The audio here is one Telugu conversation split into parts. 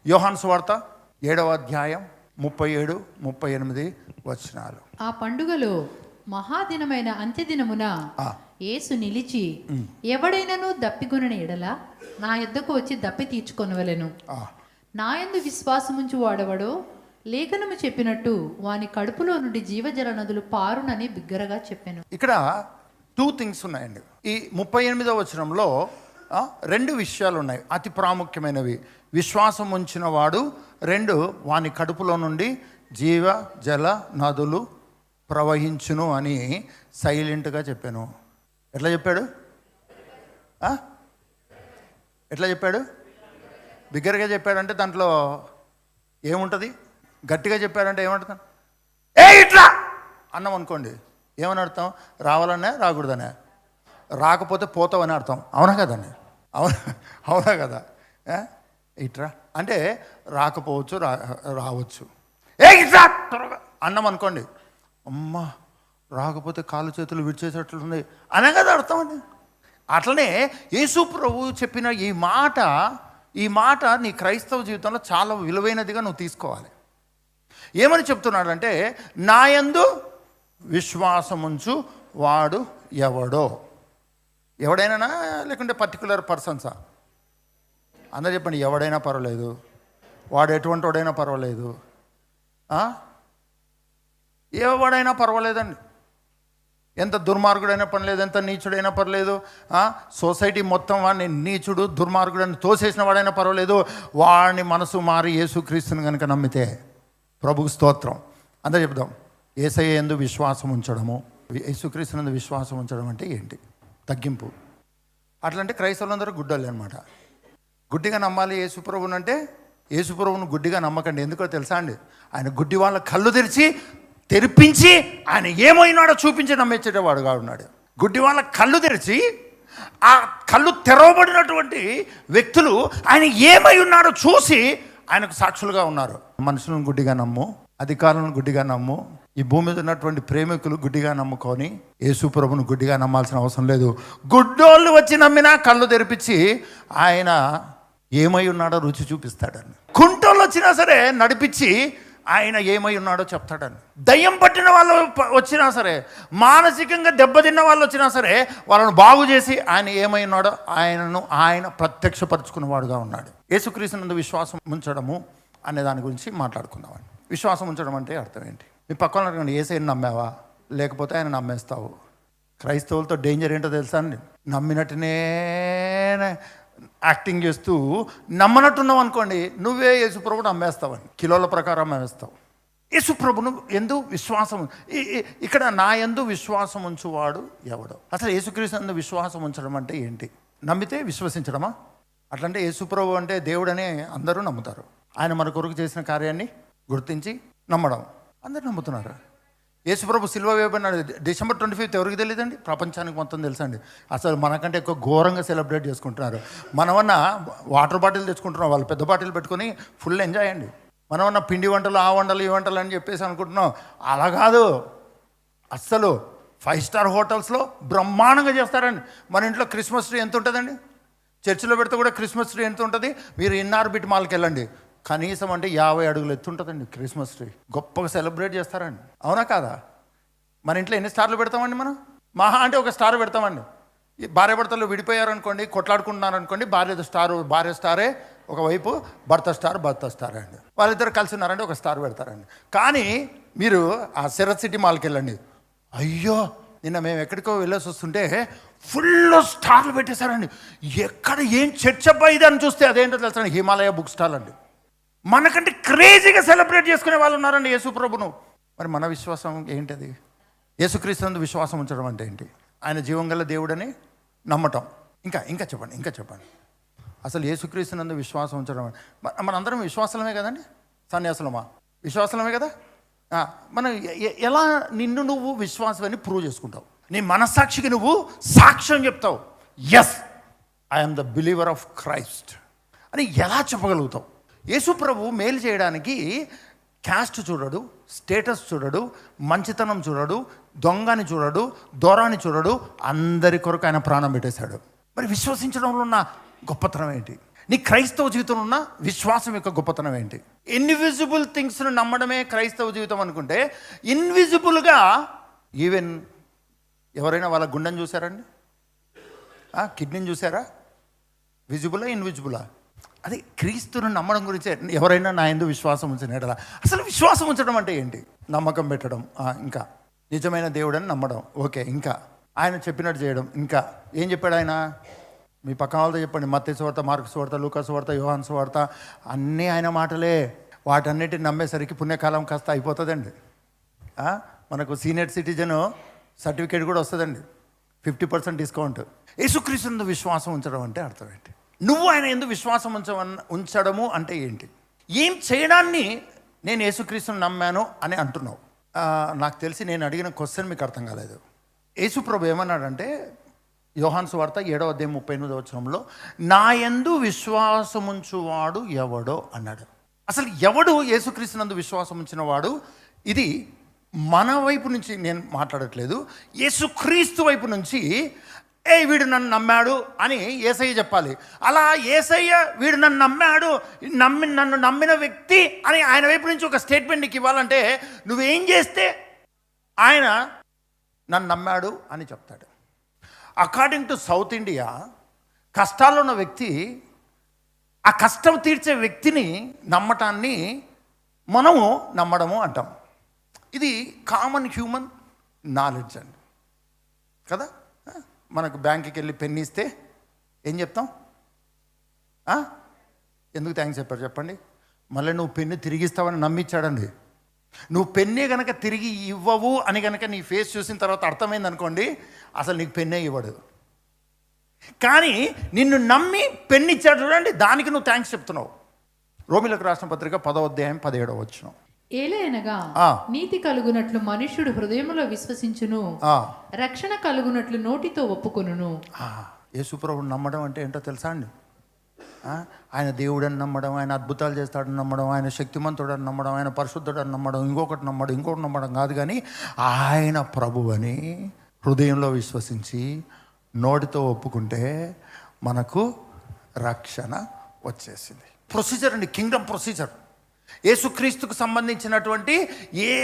యోహాను సువార్త 7వ అధ్యాయం 37, 38 వచనాలు. ఆ పండుగలో మహాదినమైన అంత్యదినమున యేసు నిలిచి, ఎవడైనను దప్పిగొనని ఎడల నా యొద్దకు వచ్చి దప్పి తీర్చుకొనవలెను. నా యందు విశ్వాసముంచు వాడెవడో లేఖనము చెప్పినట్టు వాని కడుపులో నుండి జీవజల నదులు పారునని బిగ్గరగా చెప్పాను. ఇక్కడ 2 థింగ్స్ ఉన్నాయండి. ఈ 38వ వచనంలో 2 విషయాలు ఉన్నాయి, అతి ప్రాముఖ్యమైనవి. విశ్వాసం ఉంచిన వాడు, 2 వాని కడుపులో నుండి జీవ జల నదులు ప్రవహించును అని సైలెంట్గా చెప్పాను. ఎట్లా చెప్పాడు? ఎట్లా చెప్పాడు? బిగ్గరగా చెప్పాడంటే దాంట్లో ఏముంటుంది? గట్టిగా చెప్పాడంటే ఏమంటుంది? ఇట్లా అన్నాం అనుకోండి, ఏమని అర్థం? రావాలనే రాకూడదనే, రాకపోతే పోతావని అర్థం. అవునా కదండి? అవునా కదా? ఇట్రా అంటే రాకపోవచ్చు, రావచ్చు. ఇట్లా త్వరగా అన్నాం అనుకోండి, అమ్మ రాకపోతే కాళ్ళు చేతులు విడిచేసేట్లుంది అనే కదా అర్థం అండి. అట్లనే యేసు ప్రభువు చెప్పిన ఈ మాట నీ క్రైస్తవ జీవితంలో చాలా విలువైనదిగా నువ్వు తీసుకోవాలి. ఏమని చెప్తున్నాడంటే, నా యందు విశ్వాసముంచు వాడు ఎవడో. ఎవడైనా లేకుంటే పర్టికులర్ పర్సన్సా? అందరూ చెప్పండి. ఎవడైనా పర్వాలేదు, వాడు ఎటువంటి వాడైనా పర్వాలేదు, ఎవడైనా పర్వాలేదండి. ఎంత దుర్మార్గుడైనా పర్లేదు, ఎంత నీచుడైనా పర్లేదు, సొసైటీ మొత్తం వాడిని నీచుడు దుర్మార్గుడని తోసేసిన వాడైనా పర్వాలేదు, వాడిని మనసు మారి యేసుక్రీస్తుని కనుక నమ్మితే ప్రభుకు స్తోత్రం. అందరూ చెప్దాం. యేసయ్య యందు విశ్వాసం ఉంచడము, యేసుక్రీస్తునందు విశ్వాసం ఉంచడం అంటే ఏంటి? తగ్గింపు. అట్లంటే క్రైస్తవులందరూ గుడ్డలు అనమాట. గుడ్డిగా నమ్మాలి యేసుప్రభుని అంటే, యేసుప్రభుని గుడ్డిగా నమ్మకండి. ఎందుకో తెలుసా అండి? ఆయన గుడ్డి వాళ్ళ కళ్ళు తెరిపించి ఆయన ఏమైనాడో చూపించి నమ్మేసేటవాడుగా ఉన్నాడు. గుడ్డి వాళ్ళ కళ్ళు తెరిచి ఆ కళ్ళు తెరవబడినటువంటి వ్యక్తులు ఆయన ఏమై ఉన్నాడో చూసి ఆయనకు సాక్షులుగా ఉన్నారు. మనుషులను గుడ్డిగా నమ్ము, అధికారులను గుడ్డిగా నమ్ము, ఈ భూమి మీద ఉన్నటువంటి ప్రేమికులు గుడ్డిగా నమ్ముకొని యేసు ప్రభువును గుడ్డిగా నమ్మాల్సిన అవసరం లేదు. గుడ్డోళ్ళు వచ్చి నమ్మినా కళ్ళు తెరిపించి ఆయన ఏమై ఉన్నాడో రుచి చూపిస్తాడని. కుంటోళ్ళు వచ్చినా సరే నడిపించి ఆయన ఏమై ఉన్నాడో చెప్తాడని. దయ్యం పట్టిన వాళ్ళు వచ్చినా సరే, మానసికంగా దెబ్బతిన్న వాళ్ళు వచ్చినా సరే, వాళ్ళను బాగు చేసి ఆయన ఏమై ఉన్నాడో ఆయన ప్రత్యక్షపరుచుకున్నవాడుగా ఉన్నాడు. యేసుక్రీస్తునందు విశ్వాసం ఉంచడము అనే దాని గురించి మాట్లాడుకుందామండి. విశ్వాసం ఉంచడం అంటే అర్థం ఏంటి? మీ పక్కన అడగండి, యేసయ్యని నమ్మావా? లేకపోతే ఆయన నమ్మేస్తావు. క్రైస్తవులతో డేంజర్ ఏంటో తెలుసా అండి? నమ్మినట్టునే యాక్టింగ్ చేస్తూ నమ్మనట్టున్నావు అనుకోండి, నువ్వే యేసుప్రభుని నమ్మేస్తావని, కిలోల ప్రకారం నమ్మేస్తావు. యేసుప్రభును ఎందు విశ్వాసం, ఇక్కడ నా యందు విశ్వాసం ఉంచువాడు ఎవడో. అసలు యేసుక్రీస్తు యందు విశ్వాసం ఉంచడం అంటే ఏంటి? నమ్మితే విశ్వసించడమా? అట్లంటే యేసుప్రభు అంటే దేవుడని అందరూ నమ్ముతారు. ఆయన మన కొరకు చేసిన కార్యాన్ని గుర్తించి నమ్మడం అందరూ నమ్ముతున్నారు. యేసుప్రభు సిలువ వేయబడినాడు December 25 ఎవరికి తెలియదండి? ప్రపంచానికి మొత్తం తెలుసండి. అసలు మనకంటే ఎక్కువ ఘోరంగా సెలబ్రేట్ చేసుకుంటున్నారు. మనమన్నా వాటర్ బాటిల్ తెచ్చుకుంటున్నాం, వాళ్ళు పెద్ద బాటిల్ పెట్టుకొని ఫుల్ ఎంజాయ్ అండి. మనమన్నా పిండి వంటలు, ఆ వంటలు, ఈ వంటలు అని చెప్పేసి అనుకుంటున్నాం. అలా కాదు. అస్సలు 5 స్టార్ హోటల్స్లో బ్రహ్మాండంగా చేస్తారండి. మన ఇంట్లో క్రిస్మస్ ట్రీ ఎంత ఉంటుందండి? చర్చిలో పెడితే కూడా క్రిస్మస్ ట్రీ ఎంత ఉంటుంది? మీరు ఇన్నార్బిట్ మాల్కి వెళ్ళండి, కనీసం అంటే 50 అడుగులు ఎత్తుంటుందండి క్రిస్మస్ ట్రీ. గొప్పగా సెలబ్రేట్ చేస్తారండి. అవునా కాదా? మన ఇంట్లో ఎన్ని స్టార్లు పెడతామండి? మనం మహా అంటే 1 స్టార్ పెడతామండి. భార్య భర్తలు విడిపోయారనుకోండి, కొట్లాడుకుంటున్నారనుకోండి, భార్య స్టారే ఒకవైపు, భర్త స్టార్ అండి. వాళ్ళిద్దరు కలిసి ఉన్నారంటే 1 స్టార్ పెడతారండి. కానీ మీరు ఆ శరత్ సిటీ మాల్కి వెళ్ళండి, అయ్యో నిన్న మేము ఎక్కడికో వెళ్ళేసి వస్తుంటే ఫుల్ స్టార్లు పెట్టేశారండి. ఎక్కడ ఏం చర్చ ఇది అని చూస్తే అదేంటో తెలుసా? హిమాలయ బుక్ స్టాల్ అండి. మనకంటే క్రేజీగా సెలబ్రేట్ చేసుకునే వాళ్ళు ఉన్నారండి యేసు ప్రభును. మరి మన విశ్వాసం ఏంటది? యేసుక్రీస్తునందు విశ్వాసం ఉంచడం అంటే ఏంటి? ఆయన జీవంగల దేవుడని నమ్మటం. ఇంకా చెప్పండి. అసలు యేసుక్రీస్తునందు విశ్వాసం ఉంచడం మనందరం విశ్వాసలమే కదండి? సన్యాసులమా? విశ్వాసలమే కదా? మనం ఎలా నిన్ను నువ్వు విశ్వాసం అని ప్రూవ్ చేసుకుంటావు? నీ మనస్సాక్షికి నువ్వు సాక్ష్యం చెప్తావు, yes I'm the believer of Christ అని ఎలా చెప్పగలుగుతావు? యేసు ప్రభు మేలు చేయడానికి క్యాస్ట్ చూడడు, స్టేటస్ చూడడు, మంచితనం చూడడు, దొంగని చూడడు, దూరాన్ని చూడడు, అందరి కొరకు ఆయన ప్రాణం పెట్టేశాడు. మరి విశ్వసించడంలో ఉన్న గొప్పతనం ఏంటి? నీ క్రైస్తవ జీవితంలో ఉన్న విశ్వాసం యొక్క గొప్పతనం ఏంటి? ఇన్విజిబుల్ థింగ్స్ను నమ్మడమే క్రైస్తవ జీవితం అనుకుంటే, ఇన్విజిబుల్గా ఈవెన్ ఎవరైనా వాళ్ళ గుండెని చూసారండి? కిడ్నీని చూసారా? విజిబులా ఇన్విజిబులా? అది క్రీస్తును నమ్మడం గురించే. ఎవరైనా నా యందు విశ్వాసం ఉంచిన ఎడల, అసలు విశ్వాసం ఉంచడం అంటే ఏంటి? నమ్మకం పెట్టడం, ఇంకా నిజమైన దేవుడని నమ్మడం, ఓకే, ఇంకా ఆయన చెప్పినట్టు చేయడం, ఇంకా ఏం చెప్పాడు ఆయన? మీ పక్కన వాళ్ళతో చెప్పండి. మత్తయి సువార్త, మార్కు సువార్త, లూకా సువార్త, యోహాను సువార్త అన్నీ ఆయన మాటలే. వాటన్నిటిని నమ్మేసరికి పుణ్యకాలం కాస్త అయిపోతుందండి. మనకు సీనియర్ సిటిజన్ సర్టిఫికేట్ కూడా వస్తుందండి, 50% డిస్కౌంట్. యేసుక్రీస్తు విశ్వాసం ఉంచడం అంటే అర్థం ఏంటి? నువ్వు ఆయన ఎందుకు విశ్వాసం ఉంచడము అంటే ఏంటి? ఏం చేయడాన్ని నేను యేసుక్రీస్తుని నమ్మాను అని అంటున్నావు. నాకు తెలిసి నేను అడిగిన క్వశ్చన్ మీకు అర్థం కాలేదు. యేసుప్రభు ఏమన్నాడంటే, యోహాను సువార్త 7:38 నా యందు విశ్వాసముంచువాడు ఎవడో అన్నాడు. అసలు ఎవడు యేసుక్రీస్తునందు విశ్వాసం ఉంచిన వాడు? ఇది మన వైపు నుంచి నేను మాట్లాడట్లేదు, యేసుక్రీస్తు వైపు నుంచి వీడు నన్ను నమ్మాడు అని యేసయ్య చెప్పాలి. అలా యేసయ్య వీడు నన్ను నమ్మాడు, నన్ను నమ్మిన వ్యక్తి అని ఆయన వైపు నుంచి ఒక స్టేట్మెంట్ నీకు ఇవ్వాలంటే నువ్వేం చేస్తే ఆయన నన్ను నమ్మాడు అని చెప్తాడు. అకార్డింగ్ టు సౌత్ ఇండియా, కష్టాల్లో ఉన్న వ్యక్తి ఆ కష్టం తీర్చే వ్యక్తిని నమ్మటాన్ని మనము నమ్మడము అంటాం. ఇది కామన్ హ్యూమన్ నాలెడ్జ్ అండి కదా. మనకు బ్యాంకుకి వెళ్ళి పెన్ ఇస్తే ఏం చెప్తాం? ఎందుకు థ్యాంక్స్ చెప్పారు చెప్పండి? మళ్ళీ నువ్వు పెన్ను తిరిగిస్తావని నమ్మిచ్చాడండి. నువ్వు పెన్నే కనుక తిరిగి ఇవ్వవు అని కనుక నీ ఫేస్ చూసిన తర్వాత అర్థమైంది అనుకోండి, అసలు నీకు పెన్నే ఇవ్వడు. కానీ నిన్ను నమ్మి పెన్ను ఇచ్చాడు చూడండి, దానికి నువ్వు థ్యాంక్స్ చెప్తున్నావు. రోమిలకు రాసిన పత్రిక 10:17 ఏలయనగా నీతి కలుగునట్లు మనుష్యుడు హృదయంలో విశ్వసించును, రక్షణ కలుగునట్లు నోటితో ఒప్పుకొనును. యేసుప్రభుని నమ్మడం అంటే ఏంటో తెలుసా అండి? ఆయన దేవుడని నమ్మడం, ఆయన అద్భుతాలు చేస్తాడని నమ్మడం, ఆయన శక్తిమంతుడని నమ్మడం, ఆయన పరిశుద్ధుడని నమ్మడం, ఇంకొకటి నమ్మడం కాదు. కానీ ఆయన ప్రభువని హృదయంలో విశ్వసించి నోటితో ఒప్పుకుంటే మనకు రక్షణ వచ్చేసింది. ప్రొసీజర్ అండి, కింగ్డమ్ ప్రొసీజర్. యేసుక్రీస్తుకు సంబంధించినటువంటి ఏ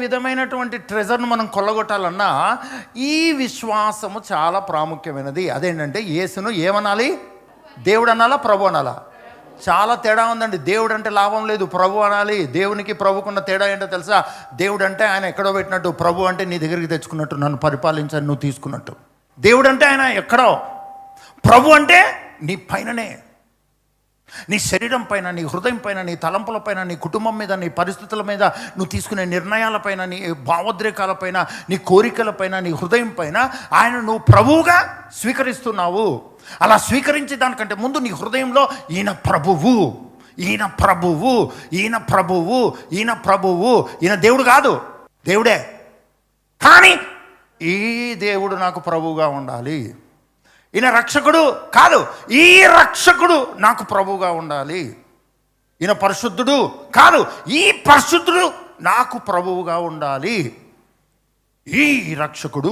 విధమైనటువంటి ట్రెజర్ను మనం కొల్లగొట్టాలన్నా ఈ విశ్వాసము చాలా ప్రాముఖ్యమైనది. అదేంటంటే యేసును ఏమనాలి? దేవుడు అనాలా, ప్రభు అనాలా? చాలా తేడా ఉందండి. దేవుడు అంటే లాభం లేదు, ప్రభు అనాలి. దేవునికి ప్రభుకున్న తేడా ఏంటో తెలుసా? దేవుడు అంటే ఆయన ఎక్కడో పెట్టినట్టు, ప్రభు అంటే నీ దగ్గరికి తెచ్చుకున్నట్టు, నన్ను పరిపాలించని నువ్వు తీసుకున్నట్టు. దేవుడు అంటే ఆయన ఎక్కడో, ప్రభు అంటే నీ పైననే, నీ శరీరం పైన, నీ హృదయం పైన, నీ తలంపుల పైన, నీ కుటుంబం మీద, నీ పరిస్థితుల మీద, నువ్వు తీసుకునే నిర్ణయాలపైన, నీ భావోద్రేకాలపైన, నీ కోరికలపైన, నీ హృదయం పైన ఆయన నువ్వు ప్రభువుగా స్వీకరిస్తున్నావు. అలా స్వీకరించే దానికంటే ముందు నీ హృదయంలో ఈయన ప్రభువు, ఈయన ప్రభువు, ఈయన ప్రభువు, ఈయన ప్రభువు, ఈయన దేవుడు కాదు, దేవుడే, కానీ ఈ దేవుడు నాకు ప్రభువుగా ఉండాలి. ఈయన రక్షకుడు కాదు, ఈ రక్షకుడు నాకు ప్రభువుగా ఉండాలి. ఈయన పరిశుద్ధుడు కాదు, ఈ పరిశుద్ధుడు నాకు ప్రభువుగా ఉండాలి. ఈ రక్షకుడు,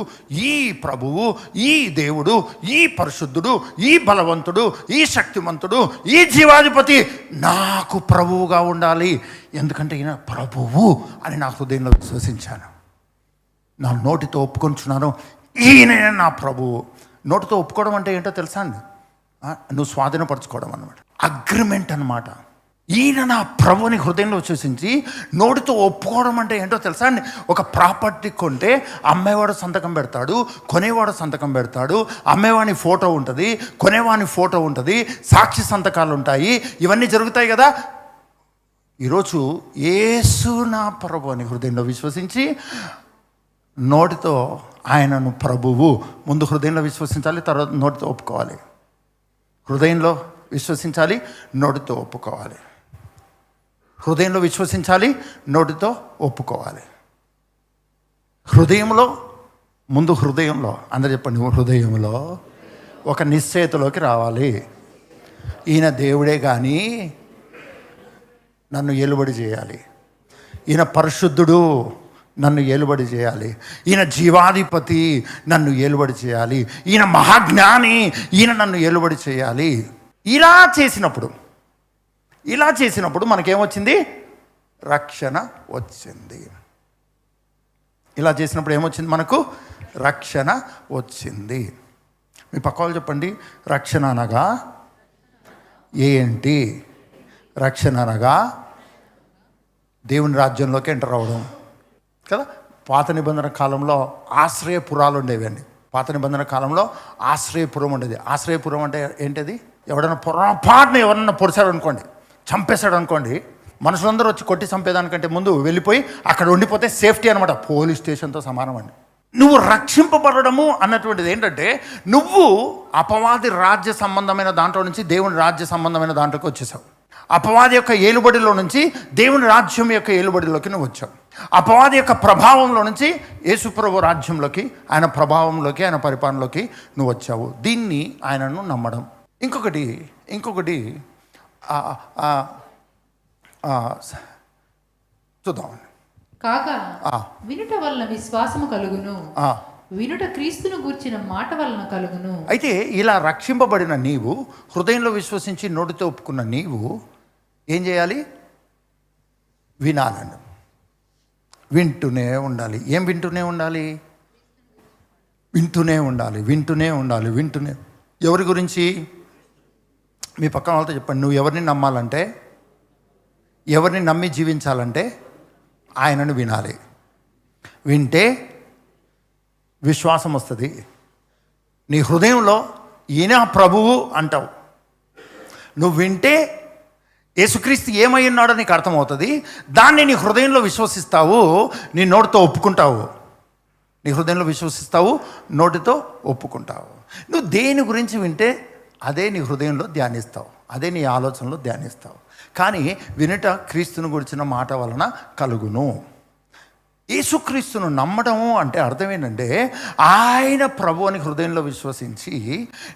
ఈ ప్రభువు, ఈ దేవుడు, ఈ పరిశుద్ధుడు, ఈ బలవంతుడు, ఈ శక్తిమంతుడు, ఈ జీవాధిపతి నాకు ప్రభువుగా ఉండాలి. ఎందుకంటే ఈయన ప్రభువు అని నా హృదయంలో విశ్వసించాను, నా నోటితో ఒప్పుకొంచున్నాను, ఈయనే నా ప్రభువు. నోటితో ఒప్పుకోవడం అంటే ఏంటో తెలుసా అండి? నువ్వు స్వాధీనపరచుకోవడం అన్నమాట, అగ్రిమెంట్ అన్నమాట. ఈయన నా ప్రభుని హృదయంలో విశ్వసించి నోటితో ఒప్పుకోవడం అంటే ఏంటో తెలుసా అండి? ఒక ప్రాపర్టీ కొంటే అమ్మేవాడు సంతకం పెడతాడు, కొనేవాడు సంతకం పెడతాడు, అమ్మేవాని ఫోటో ఉంటుంది, కొనేవాని ఫోటో ఉంటుంది, సాక్షి సంతకాలు ఉంటాయి, ఇవన్నీ జరుగుతాయి కదా. ఈరోజు యేసు నా ప్రభు అని హృదయంలో విశ్వసించి నోటితో ఆయనను ప్రభువు, ముందు హృదయంలో విశ్వసించాలి, తర్వాత నోటితో ఒప్పుకోవాలి. హృదయంలో విశ్వసించాలి, నోటితో ఒప్పుకోవాలి. హృదయంలో విశ్వసించాలి, నోటితో ఒప్పుకోవాలి. హృదయంలో, ముందు హృదయంలో, అందరూ చెప్పండి, హృదయంలో ఒక నిశ్చయతలోకి రావాలి. ఈయన దేవుడే కానీ నన్ను ఏలుబడి చేయాలి, ఈయన పరిశుద్ధుడు నన్ను ఏలుబడి చేయాలి, ఈయన జీవాధిపతి నన్ను ఏలుబడి చేయాలి, ఈయన మహాజ్ఞాని ఈయన నన్ను ఏలుబడి చేయాలి. ఇలా చేసినప్పుడు మనకేమొచ్చింది? రక్షణ వచ్చింది. ఇలా చేసినప్పుడు ఏమొచ్చింది? మనకు రక్షణ వచ్చింది. మీ పక్క వాళ్ళు చెప్పండి, రక్షణ అనగా ఏంటి? రక్షణ అనగా దేవుని రాజ్యంలోకి ఎంటర్ అవ్వడం కదా. పాత నిబంధన కాలంలో ఆశ్రయపురాలు ఉండేవండి. పాత నిబంధన కాలంలో ఆశ్రయపురం ఉండేది. ఆశ్రయపురం అంటే ఏంటిది? ఎవడన్నా పొరపాటున ఎవరన్నా పొడిచాడు అనుకోండి, చంపేశాడు అనుకోండి, మనుషులందరూ వచ్చి కొట్టి చంపేదానికంటే ముందు వెళ్ళిపోయి అక్కడ ఉండిపోతే సేఫ్టీ అనమాట. పోలీస్ స్టేషన్తో సమానం అండి. నువ్వు రక్షింపబడము అన్నటువంటిది ఏంటంటే, నువ్వు అపవాది రాజ్య సంబంధమైన దాంట్లో నుంచి దేవుని రాజ్య సంబంధమైన దాంట్లోకి వచ్చేసావు. అపవాది యొక్క ఏలుబడిలో నుంచి దేవుని రాజ్యం యొక్క ఏలుబడిలోకి నువ్వు వచ్చావు. అపవాది యొక్క ప్రభావంలో నుంచి యేసుప్రభు రాజ్యంలోకి, ఆయన ప్రభావంలోకి, ఆయన పరిపాలనలోకి నువ్వు వచ్చావు. దీన్ని ఆయనను నమ్మడం. ఇంకొకటి చూద్దాం. కాగా వినుట వలన విశ్వాసము కలుగును, వినుట క్రీస్తును గూర్చిన మాట వలన కలుగును. అయితే ఇలా రక్షింపబడిన నీవు, హృదయంలో విశ్వసించి నోటితో ఒప్పుకున్న నీవు ఏం చేయాలి? వినాలండి. వింటూనే ఉండాలి. ఏం వింటూనే ఉండాలి? వింటూనే ఉండాలి. ఎవరి గురించి? మీ పక్కన వాళ్ళతో చెప్పండి. నువ్వు ఎవరిని నమ్మాలంటే, ఎవరిని నమ్మి జీవించాలంటే ఆయనను వినాలి. వింటే విశ్వాసం వస్తుంది. నీ హృదయంలో ఈయన ప్రభువు అంటావు. నువ్వు వింటే యేసుక్రీస్తు ఏమై ఉన్నాడో నీకు అర్థమవుతుంది. దాన్ని నీ హృదయంలో విశ్వసిస్తావు, నీ నోటితో ఒప్పుకుంటావు. నీ హృదయంలో విశ్వసిస్తావు, నోటితో ఒప్పుకుంటావు. నువ్వు దేని గురించి వింటే అదే నీ హృదయంలో ధ్యానిస్తావు, అదే నీ ఆలోచనలో ధ్యానిస్తావు. కానీ వినుట క్రీస్తును గురించిన మాట వలన కలుగును. యేసుక్రీస్తును నమ్మడము అంటే అర్థం ఏంటంటే, ఆయన ప్రభు అని హృదయంలో విశ్వసించి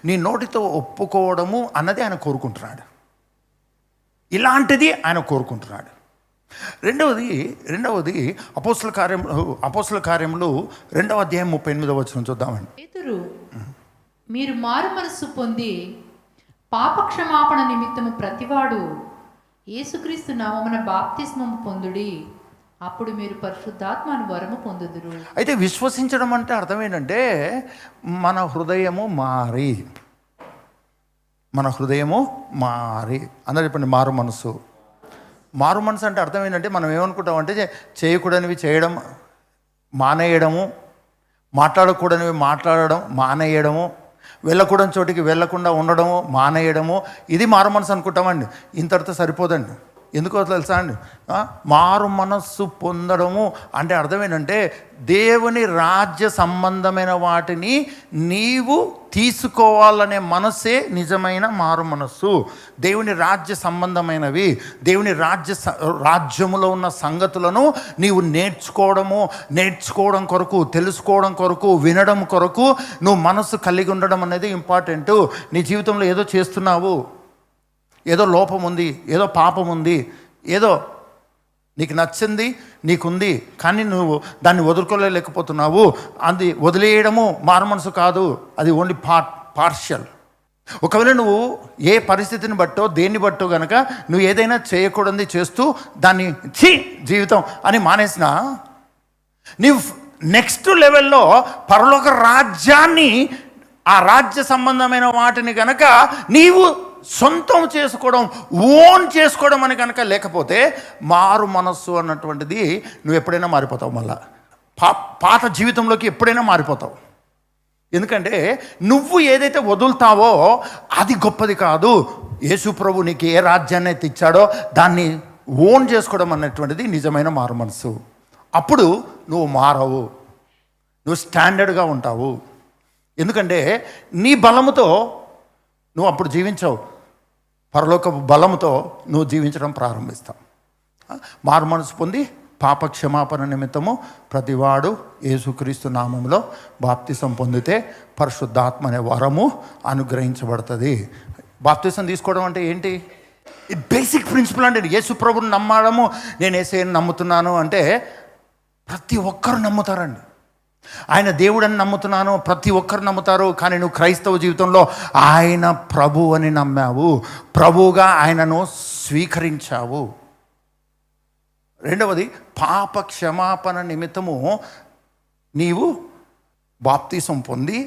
నీ నోటితో ఒప్పుకోవడము అన్నది ఆయన కోరుకుంటున్నాడు. ఇలాంటిది ఆయన కోరుకుంటున్నాడు. రెండవది అపోస్తల కార్యములు 2వ అధ్యాయం 38వ వచనం చూద్దామండి. పేతురు, మీరు మారు మనస్సు పొంది పాపక్షమాపణ నిమిత్తము ప్రతివాడు యేసుక్రీస్తు నామమున బాప్తిస్మము పొందుడి, అప్పుడు మీరు పరిశుద్ధాత్మను వరము పొందుదురు. అయితే విశ్వసించడం అంటే అర్థం ఏంటంటే, మన హృదయము మారి అందరూ చెప్పండి, మారు మనసు అంటే అర్థం ఏంటంటే, మనం ఏమనుకుంటామంటే చేయకూడనివి చేయడం మానేయడము, మాట్లాడకూడనివి మాట్లాడడం మానేయడము, వెళ్ళకూడని చోటికి వెళ్ళకుండా ఉండడము మానేయడము, ఇది మారు మనసు అనుకుంటామండి. ఇంతటితో సరిపోదండి. ఎందుకో తెలుసా అండి? మారు మనస్సు పొందడము అంటే అర్థం ఏంటంటే, దేవుని రాజ్య సంబంధమైన వాటిని నీవు తీసుకోవాలనే మనస్సే నిజమైన మారు మనస్సు. దేవుని రాజ్య సంబంధమైనవి, దేవుని రాజ్యములో ఉన్న సంగతులను నీవు నేర్చుకోవడం కొరకు, తెలుసుకోవడం కొరకు, వినడం కొరకు నువ్వు మనస్సు కలిగి ఉండడం అనేది ఇంపార్టెంట్. నీ జీవితంలో ఏదో చేస్తున్నావు, ఏదో లోపం ఉంది, ఏదో పాపం ఉంది, ఏదో నీకు నచ్చింది నీకుంది, కానీ నువ్వు దాన్ని వదులుకోలేకపోతున్నావు. అది వదిలేయడము మారు మనసు కాదు, అది ఓన్లీ పార్షియల్. ఒకవేళ నువ్వు ఏ పరిస్థితిని బట్టో దేన్ని బట్టో కనుక నువ్వు ఏదైనా చేయకూడదు చేస్తూ దాన్ని జీవితం అని మానేసినా, నీవు నెక్స్ట్ లెవెల్లో పరలోక రాజ్యాన్ని, ఆ రాజ్య సంబంధమైన వాటిని కనుక నీవు సొంతం చేసుకోవడం, ఓన్ చేసుకోవడం అని కనుక లేకపోతే, మారు మనస్సు అన్నటువంటిది నువ్వు ఎప్పుడైనా మారిపోతావు. మళ్ళా పాత జీవితంలోకి ఎప్పుడైనా మారిపోతావు. ఎందుకంటే నువ్వు ఏదైతే వదులుతావో అది గొప్పది కాదు. యేసు ప్రభు నీకు ఏ రాజ్యాన్ని అయితే ఇచ్చాడో దాన్ని ఓన్ చేసుకోవడం అన్నటువంటిది నిజమైన మారు మనస్సు. అప్పుడు నువ్వు మారవు, నువ్వు స్టాండర్డ్గా ఉంటావు. ఎందుకంటే నీ బలముతో నువ్వు అప్పుడు జీవించవు, పరలోక బలముతో నువ్వు జీవించడం ప్రారంభిస్తావు. మారు మనసు పొంది పాప క్షమాపణ నిమిత్తము ప్రతివాడు యేసుక్రీస్తు నామంలో బాప్తిసం పొందితే పరిశుద్ధాత్మ అనే వరము అనుగ్రహించబడుతుంది. బాప్తిసం తీసుకోవడం అంటే ఏంటి? ఇది బేసిక్ ప్రిన్సిపల్ అంటే. యేసు ప్రభుని నమ్మడము, నేను యేసయ్యను నమ్ముతున్నాను అంటే ప్రతి ఒక్కరు నమ్ముతారండి. ఆయన దేవుడని నమ్ముతున్నాను, ప్రతి ఒక్కరు నమ్ముతారు. కానీ నువ్వు క్రైస్తవ జీవితంలో ఆయన ప్రభు అని నమ్మావు, ప్రభువుగా ఆయనను స్వీకరించావు. రెండవది, పాప క్షమాపణ నిమిత్తము నీవు బాప్తీసం పొంది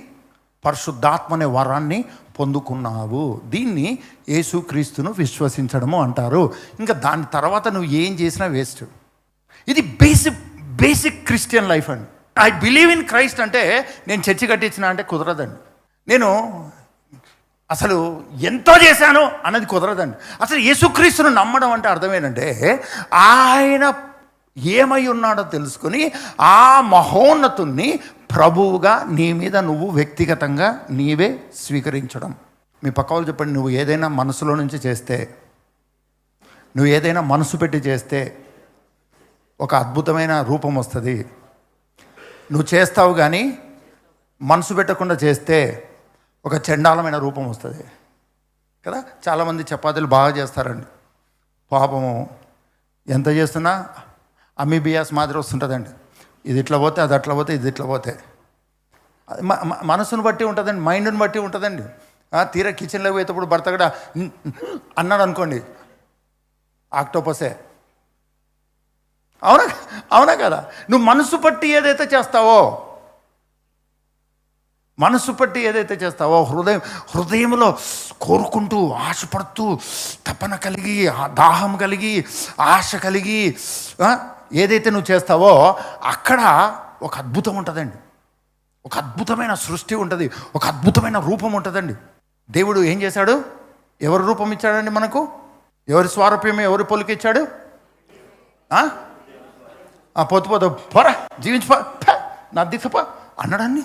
పరిశుద్ధాత్మ అనే వరాన్ని పొందుకున్నావు. దీన్ని యేసుక్రీస్తును విశ్వసించడము అంటారు. ఇంకా దాని తర్వాత నువ్వు ఏం చేసినా వేస్ట్. ఇది బేసిక్ క్రిస్టియన్ లైఫ్ అండి. ఐ బిలీవ్ ఇన్ క్రైస్ట్ అంటే నేను చర్చి కట్టించిన అంటే కుదరదండి. నేను అసలు ఎంతో చేశాను అన్నది కుదరదండి. అసలు యేసుక్రీస్తును నమ్మడం అంటే అర్థమేంటంటే ఆయన ఏమై ఉన్నాడో తెలుసుకొని ఆ మహోన్నతుణ్ణి ప్రభువుగా నీ మీద నువ్వు వ్యక్తిగతంగా నీవే స్వీకరించడం. మీ పక్క వాళ్ళు చెప్పండి, నువ్వు ఏదైనా మనసులో నుంచి చేస్తే, నువ్వు ఏదైనా మనసు పెట్టి చేస్తే ఒక అద్భుతమైన రూపం వస్తుంది. నువ్వు చేస్తావు కానీ మనసు పెట్టకుండా చేస్తే ఒక చండాలమైన రూపం వస్తుంది కదా. చాలామంది చపాతీలు బాగా చేస్తారండి, పాపము ఎంత చేస్తున్నా అమీబియాస్ మాదిరి వస్తుంటుందండి. ఇది ఇట్లా పోతే అది అట్లా పోతే ఇది ఇట్లా పోతే. మనసును బట్టి ఉంటుందండి, మైండ్ని బట్టి ఉంటుందండి. తీరా కిచెన్లో పోయేటప్పుడు భర్త కూడా అన్నాడు అనుకోండి, ఆక్టోపసే. అవునా కదా. నువ్వు మనసు పట్టి ఏదైతే చేస్తావో హృదయంలో కోరుకుంటూ ఆశపడుతూ తపన కలిగి దాహం కలిగి ఆశ కలిగి ఏదైతే నువ్వు చేస్తావో అక్కడ ఒక అద్భుతం ఉంటుందండి, ఒక అద్భుతమైన సృష్టి ఉంటుంది, ఒక అద్భుతమైన రూపం ఉంటుందండి. దేవుడు ఏం చేశాడు? ఎవరి రూపం ఇచ్చాడండి మనకు? ఎవరి స్వారూప్యం, ఎవరి పొలికి ఇచ్చాడు? పోతు పోరా జీవించిపో, నా దిశపో అన్నాడాన్ని.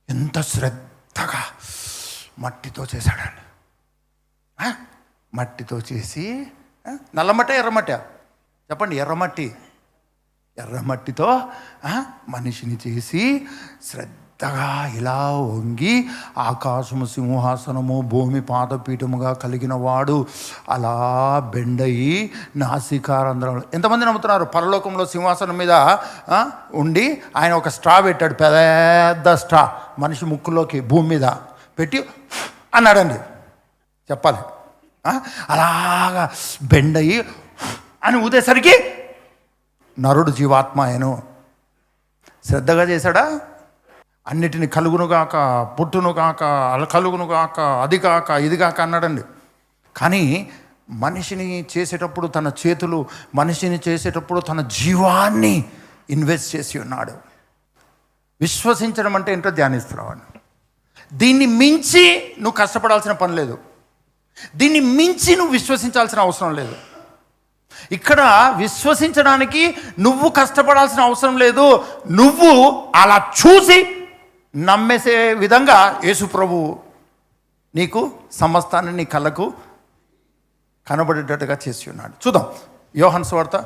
ఎంత శ్రద్ధగా మట్టితో చేశాడండి. మట్టితో చేసి, నల్లమట్ట ఎర్రమట్ట చెప్పండి, ఎర్రమట్టితో మనిషిని చేసి శ్రద్ధగా ఇలా వంగి ఆకాశము సింహాసనము భూమి పాదపీఠముగా కలిగిన వాడు అలా బెండయి నాసికారంధ్రం. ఎంతమంది నమ్ముతున్నారు పరలోకంలో సింహాసనం మీద ఉండి ఆయన ఒక స్ట్రా పెట్టాడు, పెద్ద స్ట్రా మనిషి ముక్కులోకి భూమి మీద పెట్టి అన్నాడండి? చెప్పాలి. అలాగా బెండయి అని ఊదేసరికి నరుడు జీవాత్మ అయను. శ్రద్ధగా చేశాడా? అన్నిటిని కలుగునుగాక, పుట్టునుగాక, కలుగునుగాక, అది కాక ఇది కాక అన్నాడండి. కానీ మనిషిని చేసేటప్పుడు తన చేతులు, మనిషిని చేసేటప్పుడు తన జీవాన్ని ఇన్వెస్ట్ చేసి ఉన్నాడు. విశ్వసించడం అంటే ఏంటో ధ్యానిస్తున్నావు. దీన్ని మించి నువ్వు కష్టపడాల్సిన పని లేదు, దీన్ని మించి నువ్వు విశ్వసించాల్సిన అవసరం లేదు. ఇక్కడ విశ్వసించడానికి నువ్వు కష్టపడాల్సిన అవసరం లేదు. నువ్వు అలా చూసి నమ్మేసే విధంగా యేసు ప్రభు నీకు సమస్తాన్ని నీ కళ్ళకు కనబడేటట్టుగా చేసి ఉన్నాడు. చూద్దాం యోహాను సువార్త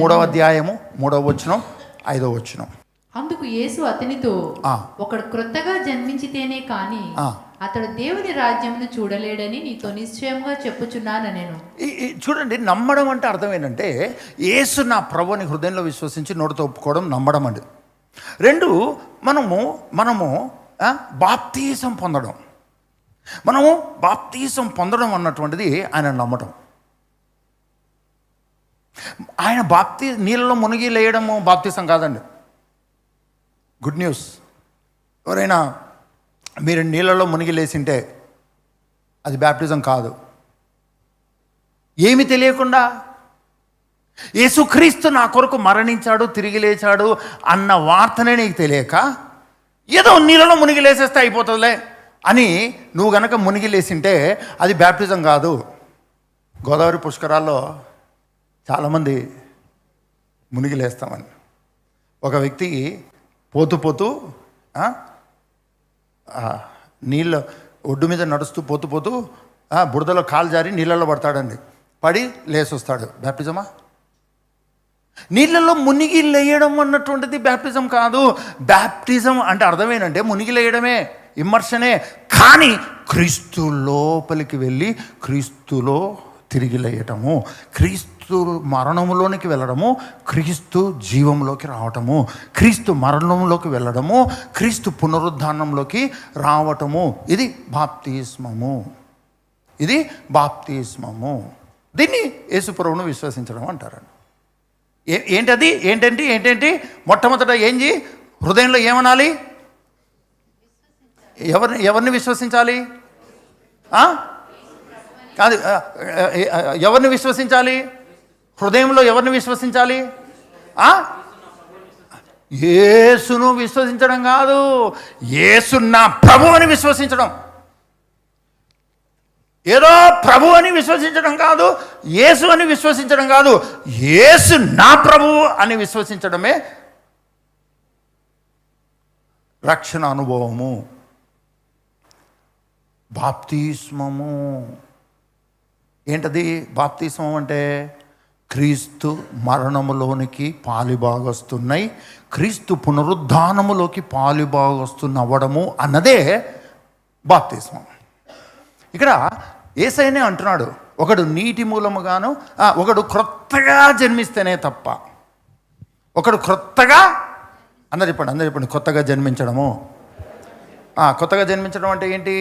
3వ అధ్యాయము 3వ వచనం 5వ వచనం. అందుకు యేసు అతనితో, ఒకడు క్రొత్తగా జన్మించితేనే కాని అతడు దేవుని రాజ్యంను చూడలేడని నీతో నిశ్చయంగా చెప్పుచున్నాను నేను. చూడండి, నమ్మడం అంటే అర్థం ఏంటంటే యేసు నా ప్రభుని హృదయంలో విశ్వసించి నోటితో ఒప్పుకోవడం నమ్మడం అండి. 2, మనము బాప్తీసం పొందడం. మనము బాప్తీసం పొందడం అన్నటువంటిది ఆయన నమ్మడం. ఆయన నీళ్ళలో మునిగి లేయడము బాప్తీసం కాదండి. Good news. ఎవరైనా మీరు నీళ్ళలో మునిగి లేచింటే అది బ్యాప్టిజం కాదు. ఏమి తెలియకుండా యేసుక్రీస్తు నా కొరకు మరణించాడు, తిరిగి లేచాడు అన్న వార్తనే నీకు తెలియక ఏదో నీళ్ళలో మునిగి లేసేస్తే అయిపోతుందిలే అని నువ్వు గనక మునిగి లేచింటే అది బ్యాప్టిజం కాదు. గోదావరి పుష్కరాల్లో చాలామంది మునిగి లేస్తామని. ఒక వ్యక్తి పోతూ నీళ్ళ ఒడ్డు మీద నడుస్తూ పోతూ బురదలో కాలు జారి నీళ్ళలో పడతాడండి. పడి లేసొస్తాడు. బ్యాప్టిజమా? నీళ్ళలో మునిగి లేయడం అన్నటువంటిది బ్యాప్టిజం కాదు. బ్యాప్టిజం అంటే అర్థమేనంటే మునిగి లేయడమే, ఇమ్మర్షనే. కానీ క్రీస్తు లోపలికి వెళ్ళి క్రీస్తులో తిరిగి లేయటము, క్రీస్తు మరణములోనికి వెళ్ళడము, క్రీస్తు జీవంలోకి రావటము, క్రీస్తు మరణంలోకి వెళ్ళడము, క్రీస్తు పునరుద్ధానంలోకి రావటము. ఇది బాప్తిస్మము. ఇది బాప్తిస్మము. దీన్ని యేసుప్రభువును విశ్వసించడం అంటారండి. ఏంటంటే మొట్టమొదట ఏంటి? హృదయంలో ఏమనాలి? ఎవరిని విశ్వసించాలి? కాదు, ఎవరిని విశ్వసించాలి? హృదయంలో ఎవరిని విశ్వసించాలి? యేసును విశ్వసించడం కాదు, యేసు నా ప్రభు అని విశ్వసించడం. ఏదో ప్రభు అని విశ్వసించడం కాదు, యేసు అని విశ్వసించడం కాదు, యేసు నా ప్రభువు అని విశ్వసించడమే రక్షణ అనుభవము, బాప్తిస్మము. ఏంటది బాప్తిస్మం అంటే? క్రీస్తు మరణములోనికి పాలిభాగస్తున్నాయి, క్రీస్తు పునరుద్ధానములోకి పాలిభాగస్తున్నవ్వడము అన్నదే బాప్తిస్మం. ఇక్కడ యేసయ్యనే అంటున్నాడు, ఒకడు నీటి మూలముగాను, ఒకడు క్రొత్తగా జన్మిస్తేనే తప్ప. ఒకడు క్రొత్తగా, అందరు చెప్పండి కొత్తగా జన్మించడము. కొత్తగా జన్మించడం అంటే ఏంటి?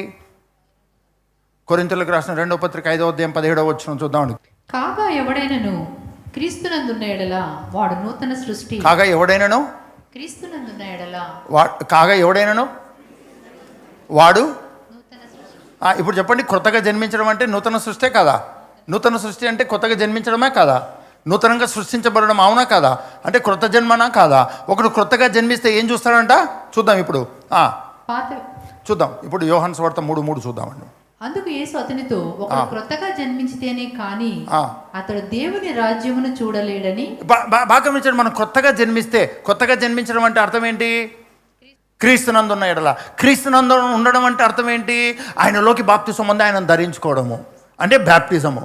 కొరింథీయులకు రాసిన 2వ పత్రిక 5వ అధ్యాయం 17వ వచనం చూద్దామండి. కాగా ఎవడైనను క్రీస్తునందున్న ఎడల వాడు నూతన సృష్టి. కాగా ఎవడైనను క్రీస్తునందున్న ఎడల వాడు. నూతన సృష్టి. ఇప్పుడు చెప్పండి, కొత్తగా జన్మించడం అంటే నూతన సృష్టే కదా? నూతన సృష్టి అంటే కొత్తగా జన్మించడమే కదా? నూతనంగా సృష్టించబడడం అవునా కాదా? అంటే క్రొత్త జన్మనా కాదా? ఒకడు క్రొత్తగా జన్మిస్తే ఏం చూస్తాడంట? చూద్దాం ఇప్పుడు. చూద్దాం ఇప్పుడు యోహాను సువార్త 3:3 చూద్దామండి. అందుకు యేసు అతనితో, ఒకడు క్రొత్తగా జన్మించితేనే కానీ అతడు దేవుని రాజ్యమును చూడలేడని. బాగా గమనించండి, మనం కొత్తగా జన్మించడం అంటే అర్థం ఏంటి? క్రీస్తునందు ఉన్న ఎడల. క్రీస్తునందు ఉండడం అంటే అర్థం ఏంటి? ఆయనలోకి బాప్తిసం ఉంది, ఆయనను ధరించుకోవడము అంటే బ్యాప్టిజము.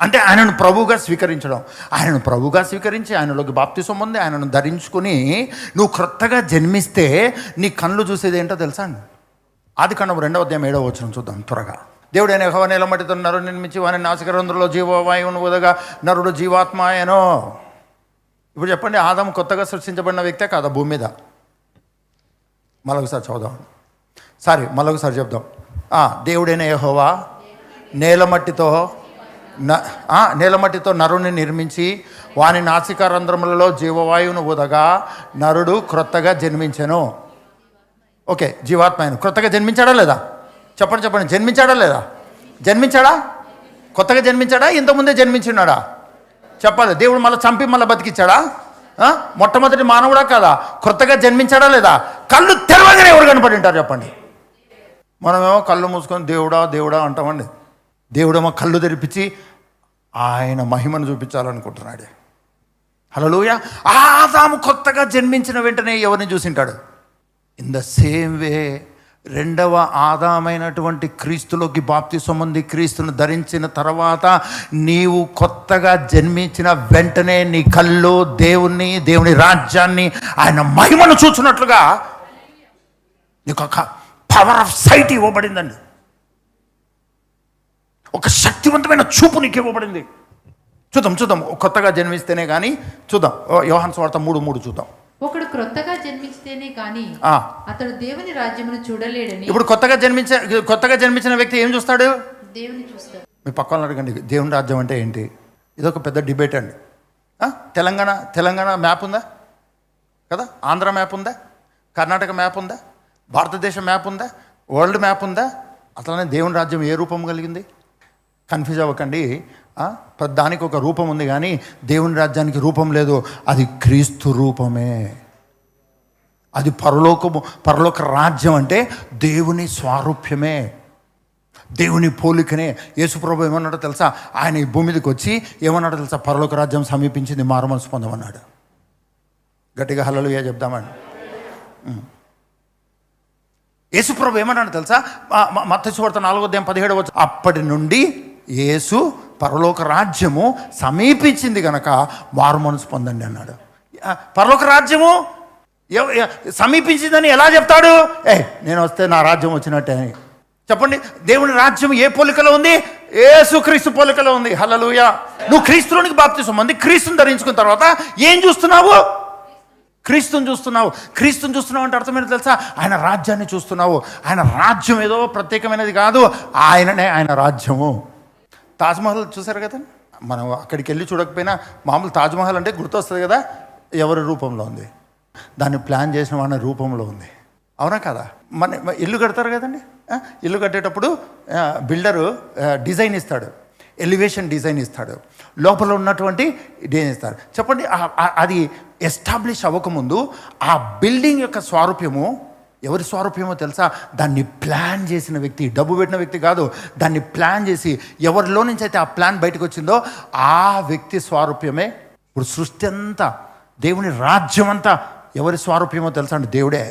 అంటే ఆయనను ప్రభువుగా స్వీకరించడం. ఆయనను ప్రభువుగా స్వీకరించి ఆయనలోకి బాప్తిసం ఉంది, ఆయనను ధరించుకుని నువ్వు క్రొత్తగా జన్మిస్తే నీ కళ్ళు చూసేది ఏంటో తెలుసా అండి? ఆదికాండము 2వ అధ్యాయం 7వ వచనం చూద్దాం త్వరగా. దేవుడైన యెహోవా నేల మట్టితో నరుని నిర్మించి వాని నాసికారంధ్రములో జీవవాయువును ఊదగా నరుడు జీవాత్మ అయ్యెను. ఇప్పుడు చెప్పండి, ఆదాము కొత్తగా సృష్టించబడిన వ్యక్తే కాదా భూమి మీద? మరొకసారి చెప్దాం. దేవుడైన యెహోవా నేల మట్టితో నరుని నిర్మించి వాని నాసికారంధ్రములలో జీవవాయువును ఊదగా నరుడు క్రొత్తగా జన్మించెను. ఓకే, జీవాత్మ ఆయన క్రొత్తగా జన్మించాడా లేదా? చెప్పండి, జన్మించాడా లేదా? జన్మించాడా? కొత్తగా జన్మించాడా? ఇంతకుముందే జన్మించున్నాడా? చెప్పాలి. దేవుడు మళ్ళీ చంపి మళ్ళీ బతికిచ్చాడా? మొట్టమొదటి మానవుడా కాదా? క్రొత్తగా జన్మించాడా లేదా? కళ్ళు తెరవగానే ఎవరు కనపడి ఉంటారు చెప్పండి? మనమేమో కళ్ళు మూసుకొని దేవుడా అంటామండి. దేవుడేమో కళ్ళు తెరిపించి ఆయన మహిమను చూపించాలనుకుంటున్నాడు. హల్లెలూయా. ఆదాము కొత్తగా జన్మించిన వెంటనే ఎవరిని చూసింటాడు? ఇన్ ద సేమ్ వే రెండవ ఆదామైనటువంటి క్రీస్తులోకి బాప్తిసం ఉంది, క్రీస్తును ధరించిన తర్వాత నీవు కొత్తగా జన్మించిన వెంటనే నీ కళ్ళు దేవుని రాజ్యాన్ని, ఆయన మహిమను చూస్తున్నట్లుగా నీకు ఒక పవర్ ఆఫ్ సైట్ ఇవ్వబడిందండి. ఒక శక్తివంతమైన చూపు నీకు ఇవ్వబడింది. చూద్దాం కొత్తగా జన్మిస్తేనే కానీ. చూద్దాం యోహాను సువార్త 3:3 చూద్దాం. ఒకడు క్రొత్తగా జన్మించితేనే కానీ అతడు దేవుని రాజ్యమును చూడలేడని. ఇప్పుడు కొత్తగా జన్మించిన వ్యక్తి ఏం చూస్తాడు? దేవుని చూస్తాడు. మీ పక్కన అడగండి, దేవుని రాజ్యం అంటే ఏంటి? ఇదొక పెద్ద డిబేట్ అండి. తెలంగాణ మ్యాప్ ఉందా కదా? ఆంధ్ర మ్యాప్ ఉందా? కర్ణాటక మ్యాప్ ఉందా? భారతదేశం మ్యాప్ ఉందా? వరల్డ్ మ్యాప్ ఉందా? అసలనే దేవుని రాజ్యం ఏ రూపం కలిగింది? కన్ఫ్యూజ్ అవ్వకండి. దానికి ఒక రూపం ఉంది కానీ దేవుని రాజ్యానికి రూపం లేదు. అది క్రీస్తు రూపమే. అది పరలోక రాజ్యం అంటే దేవుని స్వారూప్యమే, దేవుని పోలికనే. యేసుప్రభు ఏమన్నాడో తెలుసా? ఆయన ఈ భూమి మీదకి వచ్చి ఏమన్నాడో తెలుసా? పరలోక రాజ్యం సమీపించింది, మారుమనసు పొందమన్నాడు. గట్టిగా హల్లెలూయా చెప్దామండి. యేసుప్రభు ఏమన్నాడు తెలుసా? మత్తయి సువార్త 4వ అధ్యాయం 17వ వచనం, అప్పటి నుండి యేసు పరలోక రాజ్యము సమీపించింది గనక మారు మనసు పొందండి అన్నాడు. పరలోక రాజ్యము సమీపించిందని ఎలా చెప్తాడు? నేను వస్తే నా రాజ్యం వచ్చినట్టే అని చెప్పండి, దేవుని రాజ్యం ఏ పోలికలో ఉంది? యేసుక్రీస్తు పోలికలో ఉంది. హల్లెలూయా. నువ్వు క్రీస్తులోనికి బాప్తిసం పొంది క్రీస్తుని ధరించుకున్న తర్వాత ఏం చూస్తున్నావు? క్రీస్తుని చూస్తున్నావు. క్రీస్తుని చూస్తున్నావు అంటే అర్థం ఏంటో తెలుసా? ఆయన రాజ్యాన్ని చూస్తున్నావు. ఆయన రాజ్యం ఏదో ప్రత్యేకమైనది కాదు, ఆయననే ఆయన రాజ్యము. తాజ్మహల్ చూసారు కదా, మనం అక్కడికి వెళ్ళి చూడకపోయినా మామూలు తాజ్మహల్ అంటే గుర్తొస్తుంది కదా, ఎవరి రూపంలో ఉంది? దాన్ని ప్లాన్ చేసిన వాడి రూపంలో ఉంది. అవునా కదా? మన ఇల్లు కడతారు కదండి, ఇల్లు కట్టేటప్పుడు బిల్డరు డిజైన్ ఇస్తాడు, ఎలివేషన్ డిజైన్ ఇస్తాడు, లోపల ఉన్నటువంటి డిజైన్ ఇస్తాడు. చెప్పండి, అది ఎస్టాబ్లిష్ అవ్వకముందు ఆ బిల్డింగ్ యొక్క స్వారూప్యము ఎవరి స్వారూప్యమో తెలుసా? దాన్ని ప్లాన్ చేసిన వ్యక్తి, డబ్బు పెట్టిన వ్యక్తి కాదు, దాన్ని ప్లాన్ చేసి ఎవరిలో నుంచి అయితే ఆ ప్లాన్ బయటకు వచ్చిందో ఆ వ్యక్తి స్వారూప్యమే. ఇప్పుడు సృష్టి అంతా, దేవుని రాజ్యం అంతా ఎవరి స్వారూప్యమో తెలుసా అండి? దేవుడే,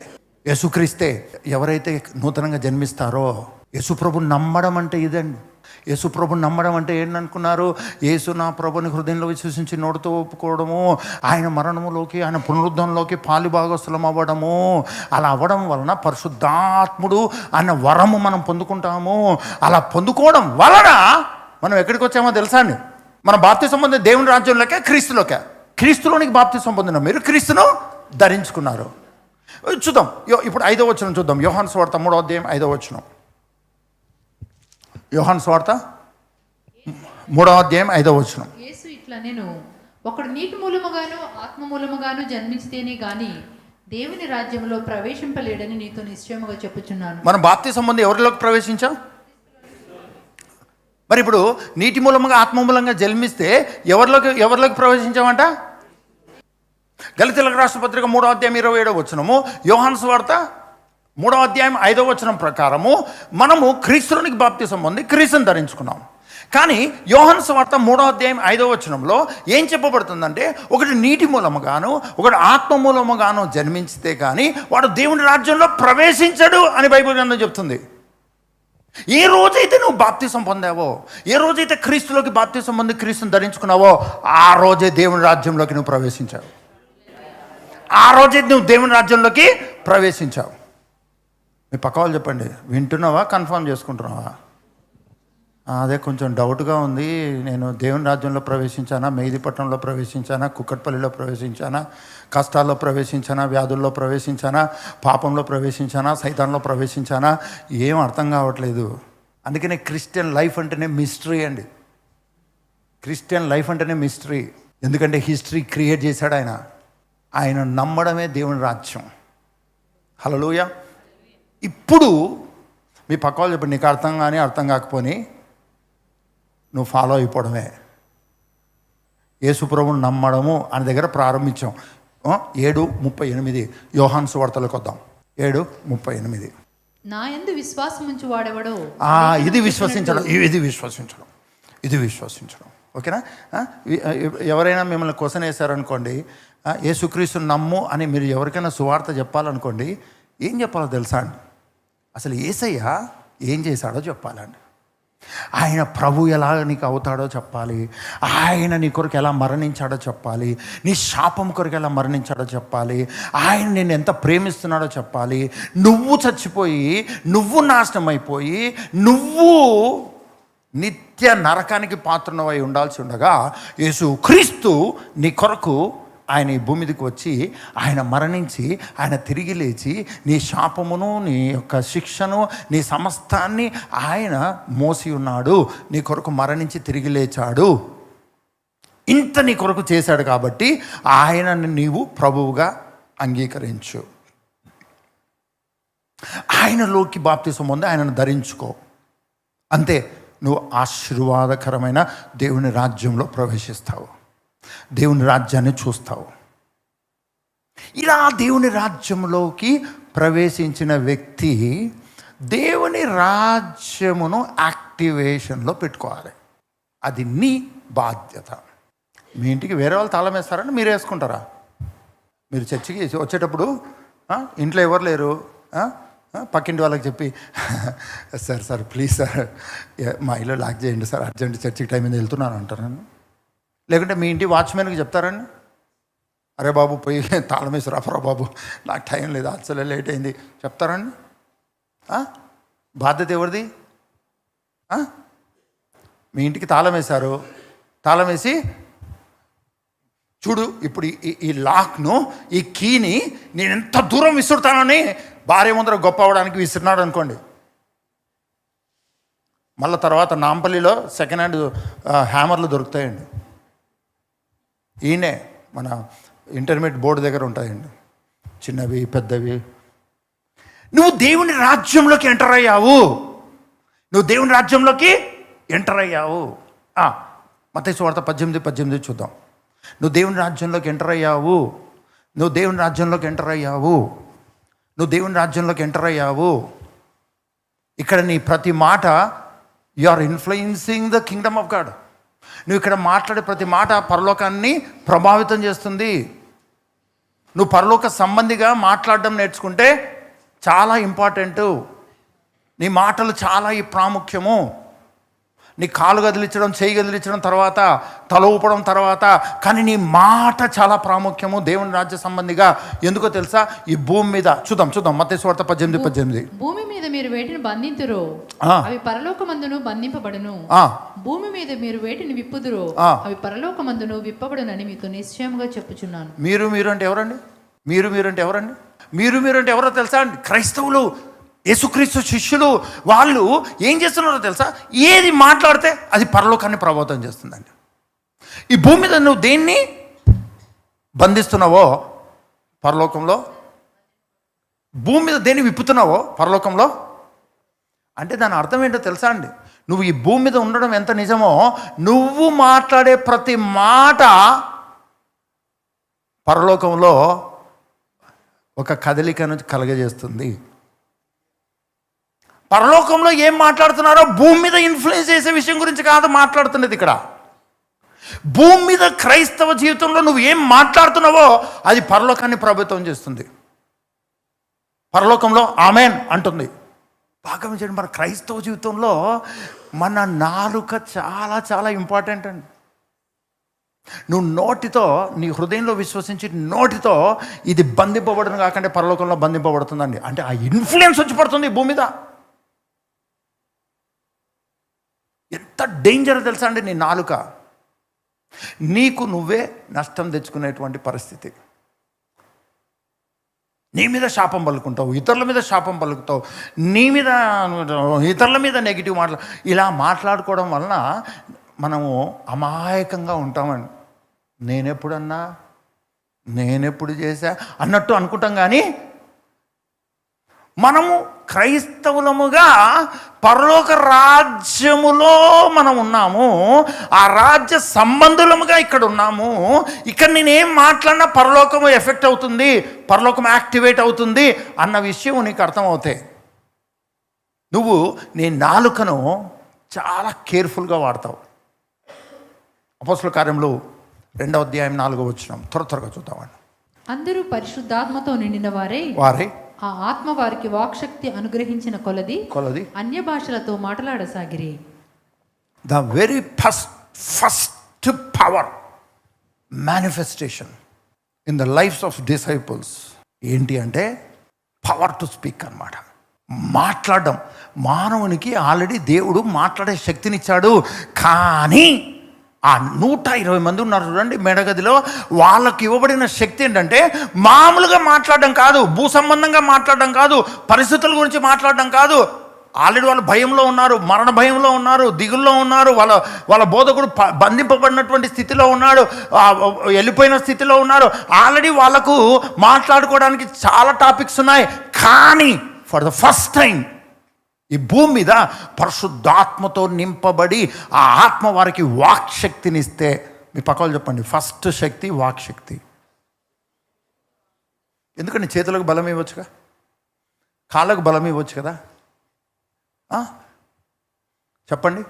యేసుక్రీస్తే. ఎవరైతే నూతనంగా జన్మిస్తారో, యేసుప్రభుని నమ్మడం అంటే ఇదండి. యేసుప్రభుని నమ్మడం అంటే ఏంటనుకున్నారు? యేసు నా ప్రభుని హృదయంలో విశ్వసించి నోటితో ఒప్పుకోవడము, ఆయన మరణములోకి, ఆయన పునరుద్ధరణలోకి పాలుభాగస్థులం అవ్వడము. అలా అవ్వడం వలన పరిశుద్ధాత్ముడు అన్న వరము మనం పొందుకుంటాము. అలా పొందుకోవడం వలన మనం ఎక్కడికి వచ్చామో తెలుసా అండి? మన బాప్తిసం పొందిన దేవుని రాజ్యంలోకే, క్రీస్తులోకే. క్రీస్తులోనికి బాప్తిసం పొందిన మీరు క్రీస్తును ధరించుకున్నారు. చూద్దాం, ఇప్పుడు 5వ వచనం చూద్దాం. యోహాను సువార్త 3వ అధ్యాయం 5వ వచనం. యోహాను సువార్త 3వ అధ్యాయం 5వ వచనం. యేసు ఇట్లా నేను ఒకడు నీటి మూలముగాను ఆత్మ మూలముగాను జన్మించితేనే గాని దేవుని రాజ్యంలో ప్రవేశింపలేడని నీతో నిశ్చయముగా చెప్పుచున్నాను. మనం బాప్తిసం పొంది ఎవరిలోకి ప్రవేశించాం? మరి ఇప్పుడు నీటి మూలముగా ఆత్మ మూలంగా జన్మిస్తే ఎవరిలోకి ప్రవేశించామంట? గలితీయులకు రాసిన పత్రిక 3వ అధ్యాయం 27వ వచనము, యోహాను సువార్త 3వ అధ్యాయం 5వ వచనం ప్రకారము మనము క్రీస్తులోనికి బాప్తిసం పొంది క్రీస్తుని ధరించుకున్నాం. కానీ యోహాను సువార్త 3వ అధ్యాయం 5వ వచనంలో ఏం చెప్పబడుతుందంటే, ఒకటి నీటి మూలముగాను ఒకటి ఆత్మ మూలముగాను జన్మించితే కానీ వాడు దేవుని రాజ్యంలో ప్రవేశించడు అని బైబిల్ గ్రంథం చెప్తుంది. ఏ రోజైతే నువ్వు బాప్తిసం పొందావో, ఏ రోజైతే క్రీస్తులోకి బాప్తిసం పొంది క్రీస్తుని ధరించుకున్నావో, ఆ రోజే దేవుని రాజ్యంలోకి నువ్వు ప్రవేశించావు. ఆ రోజే నువ్వు దేవుని రాజ్యంలోకి ప్రవేశించావు. మీ పక్క వాళ్ళు చెప్పండి, వింటున్నావా, కన్ఫర్మ్ చేసుకుంటున్నావా? అదే కొంచెం డౌట్గా ఉంది, నేను దేవుని రాజ్యంలో ప్రవేశించానా, మెహిదీపట్నంలో ప్రవేశించానా, కుక్కట్పల్లిలో ప్రవేశించానా, కష్టాల్లో ప్రవేశించానా, వ్యాధుల్లో ప్రవేశించానా, పాపంలో ప్రవేశించానా, సైతాన్లో ప్రవేశించానా, ఏం అర్థం కావట్లేదు. అందుకనే క్రిస్టియన్ లైఫ్ అంటేనే మిస్టరీ అండి. క్రిస్టియన్ లైఫ్ అంటేనే మిస్టరీ. ఎందుకంటే హిస్టరీ క్రియేట్ చేశాడు ఆయన. ఆయన నమ్మడమే దేవుని రాజ్యం. హల్లెలూయా. ఇప్పుడు మీ పక్క వాళ్ళు చెప్పండి, నీకు అర్థం కానీ అర్థం కాకపోని నువ్వు ఫాలో అయిపోవడమే. యేసుప్రభుని నమ్మడము అని దగ్గర ప్రారంభించాం. 7:38 యోహాను సువార్తలోకి వద్దాం. 7:38. నా యందు విశ్వాసం ఉంచి వాడెవడో. ఇది విశ్వసించడం, ఇది విశ్వసించడం. ఓకేనా? ఎవరైనా మిమ్మల్ని క్వశ్చన్ వేశారనుకోండి, యేసుక్రీస్తుని నమ్ము అని మీరు ఎవరికైనా సువార్త చెప్పాలనుకోండి, ఏం చెప్పాలో తెలుసా అండి? అసలు యేసయ్య ఏం చేశాడో చెప్పాలండి. ఆయన ప్రభు ఎలా నీకు అవుతాడో చెప్పాలి. ఆయన నీ కొరకు ఎలా మరణించాడో చెప్పాలి. నీ శాపం కొరకు ఎలా మరణించాడో చెప్పాలి. ఆయన నేను ఎంత ప్రేమిస్తున్నాడో చెప్పాలి. నువ్వు చచ్చిపోయి, నువ్వు నాశనం అయిపోయి, నువ్వు నిత్య నరకానికి పాత్రనవై ఉండాల్సి ఉండగా యేసు క్రీస్తు నీ కొరకు ఆయన ఈ భూమి మీదకి వచ్చి, ఆయన మరణించి, ఆయన తిరిగి లేచి నీ శాపమును, నీ యొక్క శిక్షను, నీ సమస్తాన్ని ఆయన మోసి ఉన్నాడు. నీ కొరకు మరణించి తిరిగి లేచాడు. ఇంత నీ కొరకు చేశాడు కాబట్టి ఆయనని నీవు ప్రభువుగా అంగీకరించు. ఆయనలోకి బాప్తిసం పొంది ఆయనను ధరించుకో. అంతే, నువ్వు ఆశీర్వాదకరమైన దేవుని రాజ్యంలో ప్రవేశిస్తావు. దేవుని రాజ్యాన్ని చూస్తావు. ఇలా దేవుని రాజ్యంలోకి ప్రవేశించిన వ్యక్తి దేవుని రాజ్యమును యాక్టివేషన్లో పెట్టుకోవాలి. అది నీ బాధ్యత. మీ ఇంటికి వేరే వాళ్ళు తాళం వేస్తారని మీరు వేసుకుంటారా? మీరు చర్చికి వచ్చేటప్పుడు ఇంట్లో ఎవరు లేరు, పక్కింటి వాళ్ళకి చెప్పి, సార్ ప్లీజ్ సార్ మా ఇల్లు లాక్ చేయండి సార్, అర్జెంట్ చర్చికి టైం మీద వెళ్తున్నాను అంటారని. లేకుంటే మీ ఇంటి వాచ్మెన్కి చెప్తారండి, అరే బాబు పోయి తాళం వేసి రాఫరా బాబు, నాకు టైం లేదు, అసలే లేట్ అయింది చెప్తారండి. బాధ్యత ఎవరిది? మీ ఇంటికి తాళం వేశారు, తాళం వేసి చూడు ఇప్పుడు ఈ లాక్ను, ఈ కీని నేను ఎంత దూరం విసురుతానని భార్య ముందర గొప్ప అవడానికి విసిరినాడు అనుకోండి. మళ్ళీ తర్వాత నాంపల్లిలో సెకండ్ హ్యాండ్ హ్యామర్లు దొరుకుతాయండి. ఈయనే మన ఇంటర్మీడియట్ బోర్డు దగ్గర ఉంటాయండి, చిన్నవి పెద్దవి. నువ్వు దేవుని రాజ్యంలోకి ఎంటర్ అయ్యావు, నువ్వు దేవుని రాజ్యంలోకి ఎంటర్ అయ్యావు. మత్తయి సువార్త 18:18 చూద్దాం. నువ్వు దేవుని రాజ్యంలోకి ఎంటర్ అయ్యావు, నువ్వు దేవుని రాజ్యంలోకి ఎంటర్ అయ్యావు, నువ్వు దేవుని రాజ్యంలోకి ఎంటర్ అయ్యావు. ఇక్కడ నీ ప్రతి మాట you are influencing the kingdom of God. నువ్వు ఇక్కడ మాట్లాడే ప్రతి మాట పరలోకాన్ని ప్రభావితం చేస్తుంది. నువ్వు పరలోక సంబంధిగా మాట్లాడడం నేర్చుకుంటే చాలా ఇంపార్టెంటు. నీ మాటలు చాలా ప్రాముఖ్యము. నీ కాలు కదిలించడం, చేయి కదిలించడం తర్వాత, తల ఊపడం తర్వాత, కానీ నీ మాట చాలా ప్రాముఖ్యము దేవుని రాజ్య సంబంధిగా. ఎందుకో తెలుసా? ఈ భూమి మీద చూద్దాం మత్తయి సువార్త 18:18. భూమి మీద మీరు వేటిని బంధింతురో అవి పరలోకమందును బంధింపబడును, భూమి మీద మీరు వేటిని విప్పుదురో అవి పరలోకమందును విప్పబడునని మీకు నిశ్చయముగా చెప్పుచున్నాను. మీరు అంటే ఎవరండి? మీరు అంటే ఎవరో తెలుసా? క్రైస్తవులు, యేసుక్రీస్తు శిష్యులు. వాళ్ళు ఏం చేస్తున్నారో తెలుసా? ఏది మాట్లాడితే అది పరలోకాన్ని ప్రభావితం చేస్తుందండి. ఈ భూమి మీద నువ్వు దేన్ని బంధిస్తున్నావో పరలోకంలో, భూమి మీద దేన్ని విప్పుతున్నావో పరలోకంలో. అంటే దాని అర్థం ఏంటో తెలుసా అండి? నువ్వు ఈ భూమి మీద ఉండడం ఎంత నిజమో, నువ్వు మాట్లాడే ప్రతి మాట పరలోకంలో ఒక కదలికను కలగజేస్తుంది. పరలోకంలో ఏం మాట్లాడుతున్నారో భూమి మీద ఇన్ఫ్లుయెన్స్ చేసే విషయం గురించి కాదు మాట్లాడుతున్నది ఇక్కడ. భూమి మీద క్రైస్తవ జీవితంలో నువ్వు ఏం మాట్లాడుతున్నావో అది పరలోకాన్ని ప్రభావితం చేస్తుంది. పరలోకంలో ఆమేన్ అంటుంది. బాగా వినండి, మన క్రైస్తవ జీవితంలో మన నాలుక చాలా చాలా ఇంపార్టెంట్ అండి. నువ్వు నోటితో, నీ హృదయంలో విశ్వసించి నోటితో ఇది బంధింపబడును కాకంటే పరలోకంలో బంధింపబడుతుందండి. అంటే ఆ ఇన్ఫ్లుయెన్స్ వచ్చి పడుతుంది భూమి మీద. ఎంత డేంజర్ తెలుసా అండి నీ నాలుక. నీకు నువ్వే నష్టం తెచ్చుకునేటువంటి పరిస్థితి. నీ మీద శాపం పలుకుంటావు, ఇతరుల మీద శాపం పలుకుతావు, నీ మీద ఇతరుల మీద నెగిటివ్ ఇలా మాట్లాడుకోవడం వలన మనము అమాయకంగా ఉంటామండి. నేనెప్పుడు చేశా అన్నట్టు అనుకుంటాం. కానీ మనము క్రైస్తవులముగా పరలోక రాజ్యములో మనం ఉన్నాము, ఆ రాజ్య సంబంధులముగా ఇక్కడ ఉన్నాము. ఇక్కడ నేనేం మాట్లాడినా పరలోకము ఎఫెక్ట్ అవుతుంది, పరలోకం యాక్టివేట్ అవుతుంది అన్న విషయం నీకు అర్థమవుతాయి. నువ్వు నీ నాలుకను చాలా కేర్ఫుల్గా వాడతావు. అపోస్తలుల కార్యములు 2వ అధ్యాయం 4వ వచనం త్వరగా చూద్దామండి. అందరూ పరిశుద్ధాత్మతో నిండిన వారే ఆ ఆత్మ వారికి వాక్శక్తి అనుగ్రహించిన కొలది అన్య భాషలతో మాట్లాడసాగిరి. The very first power manifestation in the lifes of disciples ఏంటి అంటే పవర్ టు స్పీక్ అన్నమాట. మాట్లాడడం. మానవునికి ఆల్రెడీ దేవుడు మాట్లాడే శక్తినిచ్చాడు. కానీ ఆ 120 మంది ఉన్నారు చూడండి మేడగదిలో, వాళ్ళకి ఇవ్వబడిన శక్తి ఏంటంటే మామూలుగా మాట్లాడడం కాదు, భూ సంబంధంగా మాట్లాడడం కాదు, పరిస్థితుల గురించి మాట్లాడడం కాదు. ఆల్రెడీ వాళ్ళు భయంలో ఉన్నారు, మరణ భయంలో ఉన్నారు, దిగుల్లో ఉన్నారు. వాళ్ళ బోధకుడు బంధింపబడినటువంటి స్థితిలో ఉన్నాడు, వెళ్ళిపోయిన స్థితిలో ఉన్నారు. ఆల్రెడీ వాళ్ళకు మాట్లాడుకోవడానికి చాలా టాపిక్స్ ఉన్నాయి. కానీ ఫర్ ద ఫస్ట్ టైం ఈ భూమి మీద పరిశుద్ధాత్మతో నింపబడి ఆ ఆత్మ వారికి వాక్శక్తినిస్తే, మీ పక్కలు చెప్పండి, ఫస్ట్ శక్తి వాక్శక్తి. ఎందుకంటే చేతులకు బలం ఇవ్వచ్చు, కాళ్ళకు బలం ఇవ్వచ్చు కదా. చెప్పండి.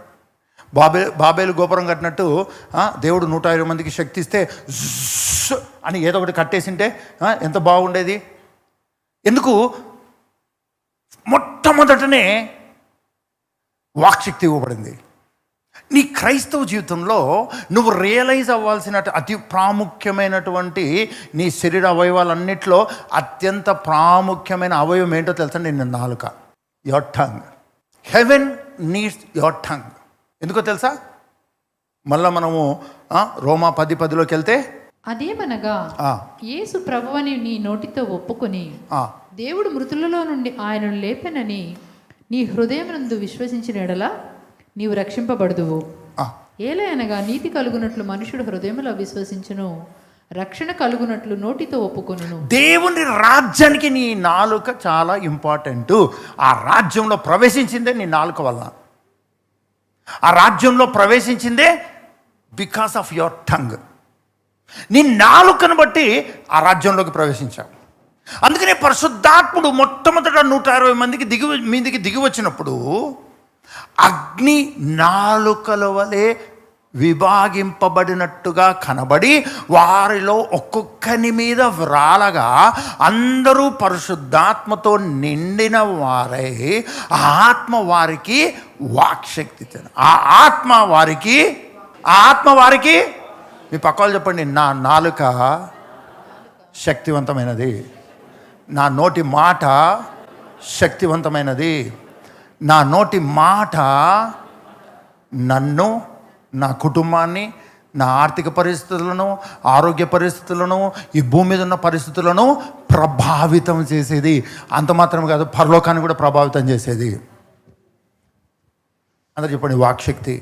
బాబేలు గోపురం కట్టినట్టు దేవుడు 120 మందికి శక్తి ఇస్తే అని ఏదో ఒకటి కట్టేసింటే ఎంత బాగుండేది. ఎందుకు? మొట్టమొదటనే వాక్శక్తి ఇవ్వబడింది. నీ క్రైస్తవ జీవితంలో నువ్వు రియలైజ్ అవ్వాల్సిన అతి ప్రాముఖ్యమైనటువంటి నీ శరీర అవయవాలన్నింటిలో అత్యంత ప్రాముఖ్యమైన అవయవం ఏంటో తెలుసా? నిన్న నాలుక, your tongue. Heaven needs your tongue. ఎందుకో తెలుసా? మళ్ళా మనము రోమా 10:10లోకి వెళ్తే, అదేమనగా యేసు ప్రభువని నీ నోటితో ఒప్పుకొని దేవుడు మృతులలో నుండి ఆయనను లేపెనని నీ హృదయమునందు విశ్వసించిన ఎడల నీవు రక్షింపబడుదువు. ఏలయనగా నీతి కలుగునట్లు మనుషుడు హృదయములో విశ్వసించును, రక్షణ కలుగునట్లు నోటితో ఒప్పుకొనును. దేవుని రాజ్యానికి నీ నాలుక చాలా ఇంపార్టెంట్. ఆ రాజ్యంలో ప్రవేశించిందే నీ నాలుక వల్ల. ఆ రాజ్యంలో ప్రవేశించిందే బికాస్ ఆఫ్ యువర్ టంగ్. నీ నాలుకను బట్టి ఆ రాజ్యంలోకి ప్రవేశించావు. అందుకనే పరిశుద్ధాత్ముడు మొట్టమొదట 160 మందికి మీదికి దిగి వచ్చినప్పుడు అగ్ని నాలుకల వలె విభాగింపబడినట్టుగా కనబడి వారిలో ఒక్కొక్కని మీద వ్రాలగా అందరూ పరిశుద్ధాత్మతో నిండిన వారై ఆ ఆత్మ వారికి వాక్శక్తి ఇచ్చాను. ఆ ఆత్మ వారికి మీ పక్కవాళ్ళు చెప్పండి, నా నాలుక శక్తివంతమైనది, నా నోటి మాట శక్తివంతమైనది, నా నోటి మాట నన్ను, నా కుటుంబాన్ని, నా ఆర్థిక పరిస్థితులను, ఆరోగ్య పరిస్థితులను, ఈ భూమి మీద ఉన్న పరిస్థితులను ప్రభావితం చేసేది. అంత మాత్రం కాదు, పరలోకాన్ని కూడా ప్రభావితం చేసేది. అందరూ చెప్పండి, వాక్శక్తి.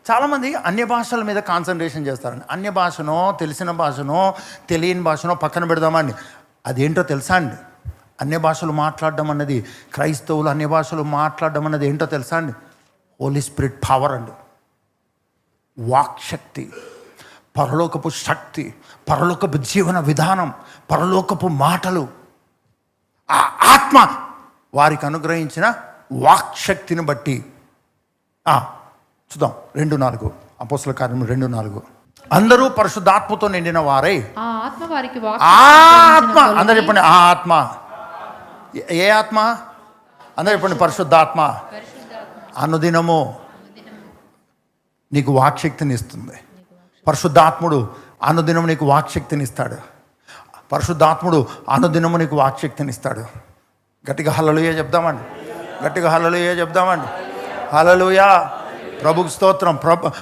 చాలామంది అన్య భాషల మీద కాన్సన్ట్రేషన్ చేస్తారండి. అన్య భాషనో, తెలిసిన భాషనో, తెలియని భాషనో పక్కన పెడదామండి. అదేంటో తెలుసా అండి? అన్య భాషలు మాట్లాడడం అన్నది, క్రైస్తవులు అన్య భాషలు మాట్లాడడం అన్నది ఏంటో తెలుసా అండి? హోలీ స్పిరిట్ పవర్ అండి, వాక్శక్తి, పరలోకపు శక్తి, పరలోకపు జీవన విధానం, పరలోకపు మాటలు. ఆ ఆత్మ వారికి అనుగ్రహించిన వాక్శక్తిని బట్టి చూద్దాం. 2:4 అపోస్తల కార్యము 2:4. అందరూ పరిశుద్ధాత్మతో నిండిన వారై ఆత్మ వారికి అందరూ చెప్పండి, ఆ ఆత్మ. ఏ ఆత్మ? అందరూ చెప్పండి, పరిశుద్ధాత్మ. అనుదినము నీకు వాక్శక్తిని ఇస్తుంది. పరిశుద్ధాత్ముడు అనుదినం నీకు వాక్శక్తిని ఇస్తాడు. పరిశుద్ధాత్ముడు అనుదినము నీకు వాక్శక్తిని ఇస్తాడు. గట్టిగా హల్లెలూయా చెప్దామండి, గట్టిగా హల్లెలూయా చెప్దామండి. హల్లెలూయా, ప్రభుకు స్తోత్రం.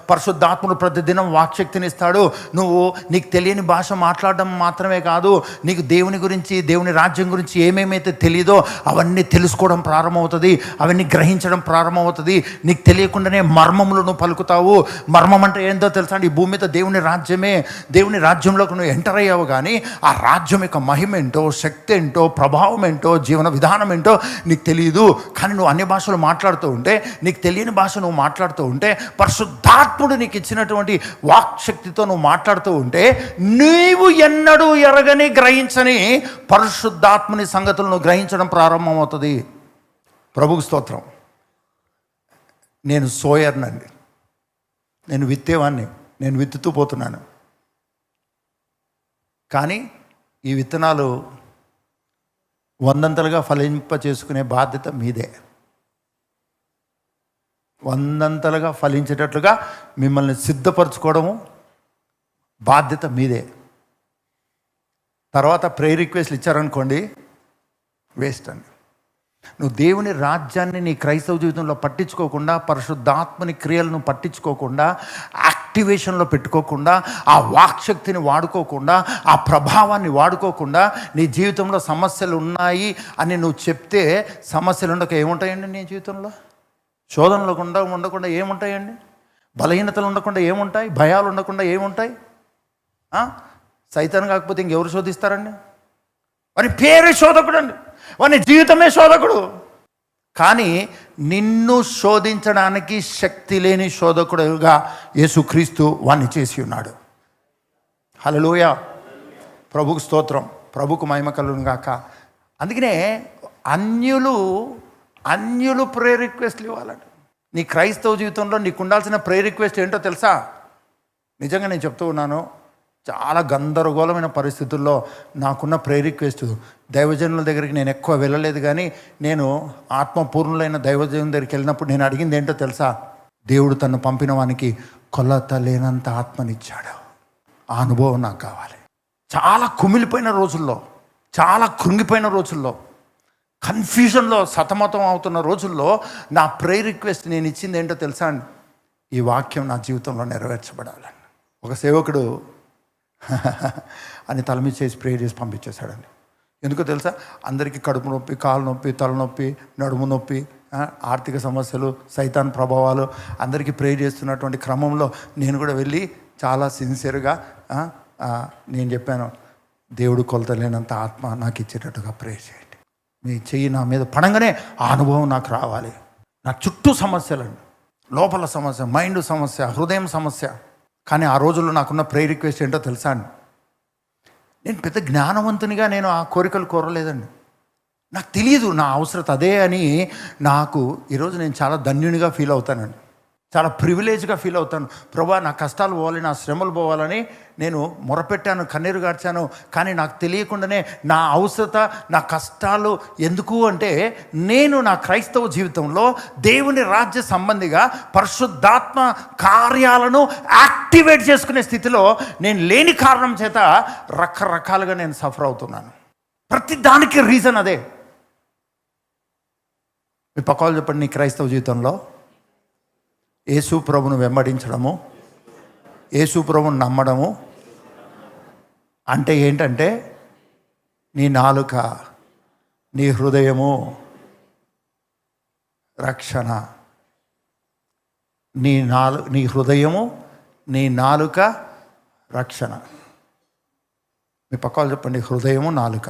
పరిశుద్ధాత్ముడు ప్రతిదినం వాక్శక్తిని ఇస్తాడు. నువ్వు నీకు తెలియని భాష మాట్లాడడం మాత్రమే కాదు, నీకు దేవుని గురించి, దేవుని రాజ్యం గురించి ఏమేమైతే తెలియదో అవన్నీ తెలుసుకోవడం ప్రారంభమవుతుంది, అవన్నీ గ్రహించడం ప్రారంభమవుతుంది. నీకు తెలియకుండానే మర్మములు నువ్వు పలుకుతావు. మర్మం అంటే ఏంటో తెలుసా అండి? ఈ భూమి మీద దేవుని రాజ్యమే. దేవుని రాజ్యంలోకి నువ్వు ఎంటర్ అయ్యావు, కానీ ఆ రాజ్యం యొక్క మహిమ ఏంటో, శక్తి ఏంటో, ప్రభావం ఏంటో, జీవన విధానం ఏంటో నీకు తెలియదు. కానీ నువ్వు అన్ని భాషలు మాట్లాడుతూ ఉంటే, నీకు తెలియని భాష నువ్వు మాట్లాడుతూ ఉంటే, పరిశుద్ధాత్ముడు నీకు ఇచ్చినటువంటి వాక్శక్తితో నువ్వు మాట్లాడుతూ ఉంటే, నీవు ఎన్నడూ ఎరగని, గ్రహించని పరిశుద్ధాత్ముని సంగతులను గ్రహించడం ప్రారంభమవుతుంది. ప్రభుకు స్తోత్రం. నేను సోయర్నండి, నేను విత్తేవాన్ని, నేను విత్తుతూ పోతున్నాను. కానీ ఈ విత్తనాలు 100 ఫలింప చేసుకునే బాధ్యత మీదే. 100 ఫలించేటట్లుగా మిమ్మల్ని సిద్ధపరచుకోవడము బాధ్యత మీదే. తర్వాత ప్రేయర్ రిక్వెస్ట్లు ఇచ్చారనుకోండి, వేస్ట్ అండి. నువ్వు దేవుని రాజ్యాన్ని నీ క్రైస్తవ జీవితంలో పట్టించుకోకుండా, పరిశుద్ధాత్మని క్రియలను పట్టించుకోకుండా, యాక్టివేషన్లో పెట్టుకోకుండా, ఆ వాక్శక్తిని వాడుకోకుండా, ఆ ప్రభావాన్ని వాడుకోకుండా, నీ జీవితంలో సమస్యలు ఉన్నాయి అని నువ్వు చెప్తే, సమస్యలు ఉండక ఏముంటాయండి నీ జీవితంలో? శోధనలు ఉండకుండా ఏముంటాయండి? బలహీనతలు ఉండకుండా ఏముంటాయి? భయాలు ఉండకుండా ఏముంటాయి? సైతాన్ కాకపోతే ఇంకెవరు శోధిస్తారండి? వాని పేరే శోధకుడు అండి, వాని జీవితమే శోధకుడు. కానీ నిన్ను శోధించడానికి శక్తి లేని శోధకుడుగా యేసుక్రీస్తు వాణ్ణి చేసి ఉన్నాడు. హల్లెలూయా, ప్రభుకు స్తోత్రం, ప్రభుకు మహిమ కలుగును గాక. అందుకనే అన్యులు ప్రేయర్ రిక్వెస్ట్లు ఇవ్వాలండి. నీ క్రైస్తవ జీవితంలో నీకు ఉండాల్సిన ప్రేయర్ రిక్వెస్ట్ ఏంటో తెలుసా? నిజంగా నేను చెప్తూ ఉన్నాను, చాలా గందరగోళమైన పరిస్థితుల్లో నాకున్న ప్రేయర్ రిక్వెస్ట్, దైవజనుల దగ్గరికి నేను ఎక్కువ వెళ్ళలేదు, కానీ నేను ఆత్మపూర్ణులైన దైవజనుల దగ్గరికి వెళ్ళినప్పుడు నేను అడిగింది ఏంటో తెలుసా? దేవుడు తను పంపిన వానికి కొలత లేనంత ఆత్మనిచ్చాడు. ఆ అనుభవం నాకు కావాలి. చాలా కుమిలిపోయిన రోజుల్లో, చాలా కృంగిపోయిన రోజుల్లో కన్ఫ్యూజన్లో సతమతం అవుతున్న రోజుల్లో నా ప్రేయర్ రిక్వెస్ట్ నేను ఇచ్చింది ఏంటో తెలుసా అండి? ఈ వాక్యం నా జీవితంలో నెరవేర్చబడాలని. ఒక సేవకుడు అని తల మీద చేసి ప్రేయర్ చేసి పంపించేశాడండి. ఎందుకో తెలుసా? అందరికీ కడుపు నొప్పి, కాలు నొప్పి, తలనొప్పి, నడుము నొప్పి, ఆర్థిక సమస్యలు, సైతాన్ ప్రభావాలు, అందరికీ ప్రేయర్ చేస్తున్నటువంటి క్రమంలో నేను కూడా వెళ్ళి చాలా సిన్సియర్గా నేను చెప్పాను, దేవుడు కొలత లేనంత ఆత్మ నాకు ఇచ్చేటట్టుగా ప్రేయర్ చేయండి. మీ చెయ్యి నా మీద పడంగానే ఆ అనుభవం నాకు రావాలి. నా చుట్టూ సమస్యలండి, లోపల సమస్య, మైండ్ సమస్య, హృదయం సమస్య. కానీ ఆ రోజుల్లో నాకున్న ప్రేయర్ రిక్వెస్ట్ ఏంటో తెలుసా అండి? నేను పెద్ద జ్ఞానవంతునిగా నేను ఆ కోరికలు కోరలేదండి. నాకు తెలియదు నా అవసరత అదే అని. నాకు ఈరోజు నేను చాలా ధన్యునిగా ఫీల్ అవుతానండి, చాలా ప్రివిలేజ్గా ఫీల్ అవుతాను. ప్రభా, నా కష్టాలు పోవాలి, నా శ్రమలు పోవాలని నేను మొరపెట్టాను, కన్నీరు గార్చాను. కానీ నాకు తెలియకుండానే నా అవసరత, నా కష్టాలు ఎందుకు అంటే, నేను నా క్రైస్తవ జీవితంలో దేవుని రాజ్య సంబంధిగా పరిశుద్ధాత్మ కార్యాలను యాక్టివేట్ చేసుకునే స్థితిలో నేను లేని కారణం చేత రకరకాలుగా నేను సఫర్ అవుతున్నాను. ప్రతి దానికి రీజన్ అదే. మీ పక్కవాళ్ళు చెప్పండి, నీ క్రైస్తవ జీవితంలో యేసు ప్రభువును వెంబడించడము, యేసు ప్రభువును నమ్మడము అంటే ఏంటంటే, నీ నాలుక, నీ హృదయము రక్షణ. నీ హృదయము, నీ నాలుక రక్షణ. మీ పక్కవాళ్ళు చెప్పండి, హృదయము, నాలుక,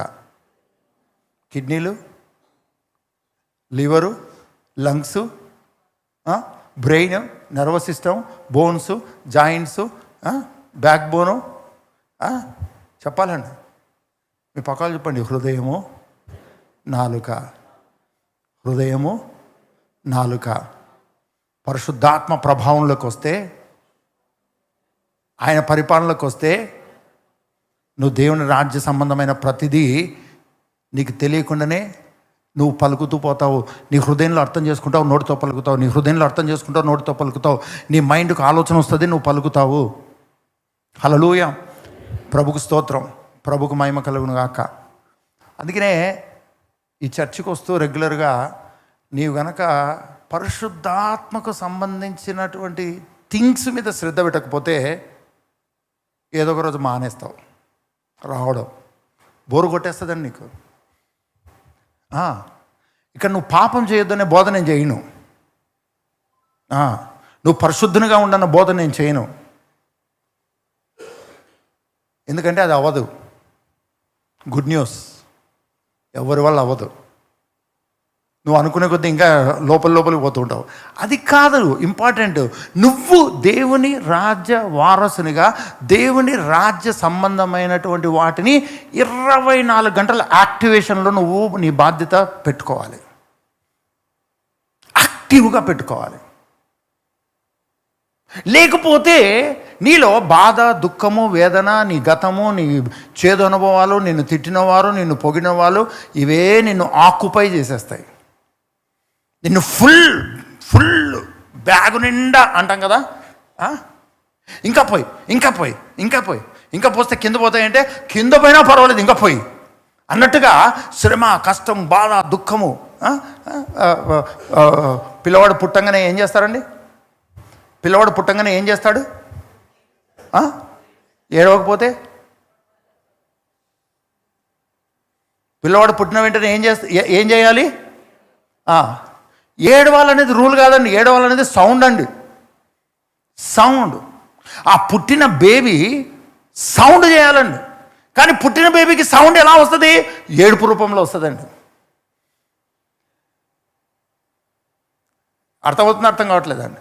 కిడ్నీలు, liver, lungs, brain, nervous system, bones, joints, back బోను. చెప్పాలండి. మీ పక్కన చెప్పండి, హృదయము, నాలుక. హృదయము, నాలుక పరిశుద్ధాత్మ ప్రభావంలోకి వస్తే, ఆయన పరిపాలనలోకి వస్తే, నువ్వు దేవుని రాజ్య సంబంధమైన ప్రతిదీ నీకు తెలియకుండానే నువ్వు పలుకుతూ పోతావు. నీ హృదయంలో అర్థం చేసుకుంటావు, నోటితో పలుకుతావు. నీ హృదయంలో అర్థం చేసుకుంటావు, నోటితో పలుకుతావు. నీ మైండ్కు ఆలోచన వస్తుంది, నువ్వు పలుకుతావు. హల్లెలూయా, ప్రభుకు స్తోత్రం, ప్రభుకు మహిమ కలుగును గాక. అందుకనే ఈ చర్చికి వస్తూ రెగ్యులర్గా నీవు గనక పరిశుద్ధాత్మకు సంబంధించినటువంటి థింగ్స్ మీద శ్రద్ధ పెట్టకపోతే ఏదో ఒక రోజు మానేస్తావు. రావడం బోరు కొట్టేస్తుందండి నీకు. ఇక్కడ నువ్వు పాపం చేయొద్దనే బోధ నేను చేయను, నువ్వు పరిశుద్ధునిగా ఉండన్న బోధ నేను చేయను. ఎందుకంటే అది అవ్వదు. గుడ్ న్యూస్, ఎవరి వల్ల అవ్వదు. నువ్వు అనుకునే కొద్దీ ఇంకా లోపలికి పోతూ ఉంటావు. అది కాదు ఇంపార్టెంట్. నువ్వు దేవుని రాజ్య వారసునిగా, దేవుని రాజ్య సంబంధమైనటువంటి వాటిని 24 గంటల యాక్టివేషన్లో నువ్వు నీ బాధ్యత పెట్టుకోవాలి, యాక్టివ్గా పెట్టుకోవాలి. లేకపోతే నీలో బాధ, దుఃఖము, వేదన, నీ గతము, నీ చేదు అనుభవాలు, నిన్ను తిట్టినవారు, నిన్ను పొగిడిన వాళ్ళు, ఇవే నిన్ను ఆక్యుపై చేసేస్తాయి. నిన్ను ఫుల్ బ్యాగు నిండా అంటాం కదా, ఇంకా పోస్తే కింద పోతాయంటే, కింద పోయినా పర్వాలేదు ఇంకా పోయి అన్నట్టుగా శ్రమ, కష్టం, బాధ, దుఃఖము. పిల్లవాడు పుట్టంగానే ఏం చేస్తారండి? పిల్లవాడు పుట్టంగానే ఏం చేస్తాడు? ఏడవకపోతే పిల్లవాడు పుట్టిన వెంటనే ఏం చేయాలి? ఏడవాలనేది రూల్ కాదండి, ఏడవాలనేది సౌండ్ అండి, సౌండ్. ఆ పుట్టిన బేబీ సౌండ్ చేయాలండి. కానీ పుట్టిన బేబీకి సౌండ్ ఎలా వస్తుంది? ఏడుపు రూపంలో వస్తుందండి. అర్థమవుతుంది? అర్థం కావట్లేదండి.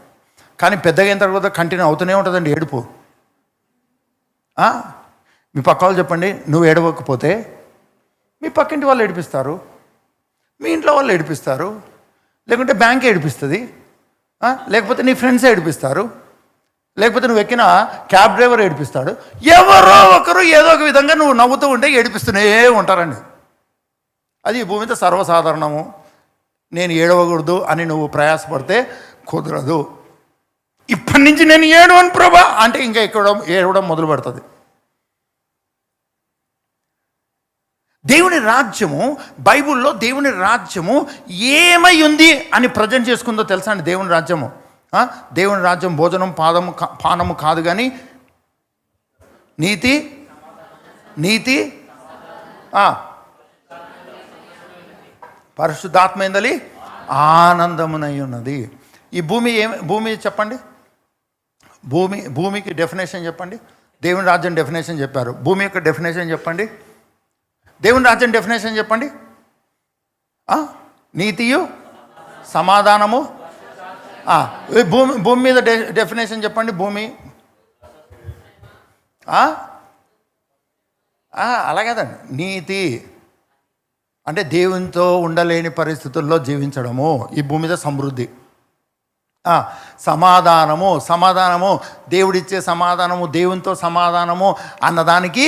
కానీ పెద్దగా అయిన తర్వాత కంటిన్యూ అవుతూనే ఉంటుందండి ఏడుపు. మీ పక్క వాళ్ళు చెప్పండి, నువ్వు ఏడవకపోతే మీ పక్కింటి వాళ్ళు ఏడిపిస్తారు, మీ ఇంట్లో వాళ్ళు ఏడిపిస్తారు, లేకుంటే బ్యాంక్ ఏడిపిస్తుంది, లేకపోతే నీ ఫ్రెండ్స్ ఏడిపిస్తారు, లేకపోతే నువ్వు ఎక్కిన క్యాబ్ డ్రైవర్ ఏడిపిస్తాడు. ఎవరో ఒకరు ఏదో ఒక విధంగా నువ్వు నవ్వుతూ ఉంటే ఏడిపిస్తూనే ఉంటారండి. అది ఈ భూమి మీద సర్వసాధారణము. నేను ఏడవకూడదు అని నువ్వు ప్రయాసపడితే కుదరదు. ఇప్పటి నుంచి నేను ఏడవను ప్రభా అంటే ఇంకా ఏడవడం మొదలు పెడుతుంది. దేవుని రాజ్యము, బైబిల్లో దేవుని రాజ్యము ఏమై ఉంది అని ప్రజెంట్ చేసుకుందో తెలుసా అండి? దేవుని రాజ్యము, దేవుని రాజ్యం భోజనం పానము కాదు, కానీ నీతి పరిశుద్ధాత్మైందలి ఆనందమునై ఉన్నది. ఈ భూమి చెప్పండి, భూమికి డెఫినేషన్ చెప్పండి. దేవుని రాజ్యం డెఫినేషన్ చెప్పారు, భూమి యొక్క డెఫినేషన్ చెప్పండి. దేవుని రాజ్యం డెఫినేషన్ చెప్పండి. నీతియు సమాధానము. భూమి మీద డెఫినేషన్ చెప్పండి. భూమి అలాగేదండి. నీతి అంటే దేవునితో ఉండలేని పరిస్థితుల్లో జీవించడము, ఈ భూమి మీద సమృద్ధి. సమాధానము దేవుడిచ్చే సమాధానము, దేవునితో సమాధానము అన్నదానికి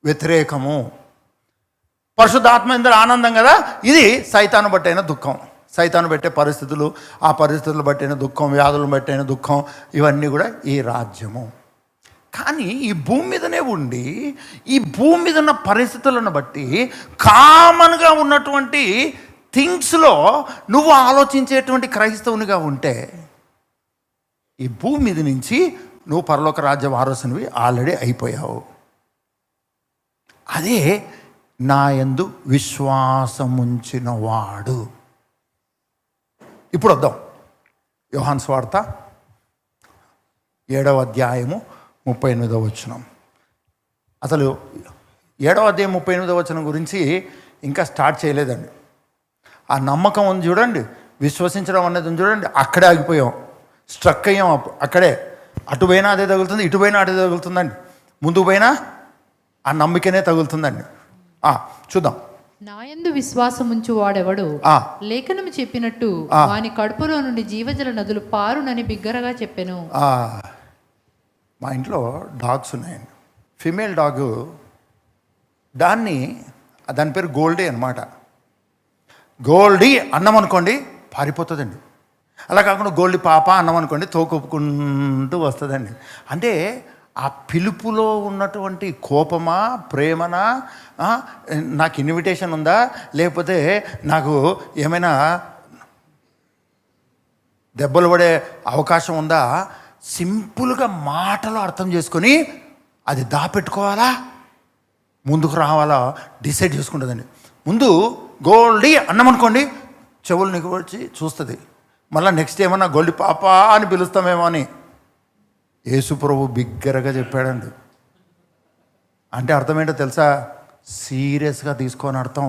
వ్యతిరేకము. పరిశుద్ధాత్మ ఇందులో ఆనందం కదా, ఇది సైతాను బట్టైన దుఃఖం. సైతాను పెట్టే పరిస్థితులు, ఆ పరిస్థితులు బట్టైన దుఃఖం, వ్యాధులను బట్టైన దుఃఖం, ఇవన్నీ కూడా ఈ రాజ్యము. కానీ ఈ భూమి మీదనే ఉండి, ఈ భూమి మీద ఉన్న పరిస్థితులను బట్టి కామన్గా ఉన్నటువంటి థింగ్స్లో నువ్వు ఆలోచించేటువంటి క్రైస్తవునిగా ఉంటే, ఈ భూమి మీద నుంచి నువ్వు పరలోక రాజ్య వారసునివి ఆల్రెడీ అయిపోయావు. అదే నా యందు విశ్వాసముంచిన వాడు. ఇప్పుడు వద్దాం యోహాను సువార్త 7వ అధ్యాయము 38వ వచనం. అసలు 7వ అధ్యాయం 38వ వచనం గురించి ఇంకా స్టార్ట్ చేయలేదండి. ఆ నమ్మకం ఉంది చూడండి, విశ్వసించడం అనేది ఉంది చూడండి, అక్కడే ఆగిపోయాం, స్ట్రక్ అయ్యాం. అక్కడే అటు పోయినా అదే తగులుతుంది, ఇటు పోయినా అదే తగులుతుందండి, ముందుకు పోయినా ఆ నమ్మికనే తగులుతుందండి. చూద్దాం. నాయందు విశ్వాసముంచు వాడెవడు లేఖనము చెప్పినట్టు వాని కడుపులో నుండి జీవజల నదులు పారునని బిగ్గరగా చెప్పెను. మా ఇంట్లో డాగ్స్ ఉన్నాయండి. ఫిమేల్ డాగ్, దాని పేరు గోల్డీ అనమాట. గోల్డీ అన్నం అనుకోండి పారిపోతుందండి. అలా కాకుండా గోల్డీ పాప అన్నం అనుకోండి తోకొప్పుకుంటూ వస్తుందండి. అంటే ఆ పిలుపులో ఉన్నటువంటి కోపమా, ప్రేమనా, నాకు ఇన్విటేషన్ ఉందా, లేకపోతే నాకు ఏమైనా దెబ్బలు పడే అవకాశం ఉందా, సింపుల్గా మాటలో అర్థం చేసుకొని అది దాపెట్టుకోవాలా, ముందుకు రావాలా డిసైడ్ చేసుకుంటుందండి. ముందు గోల్డీ అన్నం అనుకోండి చెవులు నిగొచ్చి చూస్తుంది. మళ్ళీ నెక్స్ట్ ఏమన్నా గోల్డీ పాప అని పిలుస్తామేమో అని యేసు ప్రభు బిగ్గరగా చెప్పాడండి. అంటే అర్థం ఏంటో తెలుసా? సీరియస్గా తీసుకొని అర్థం,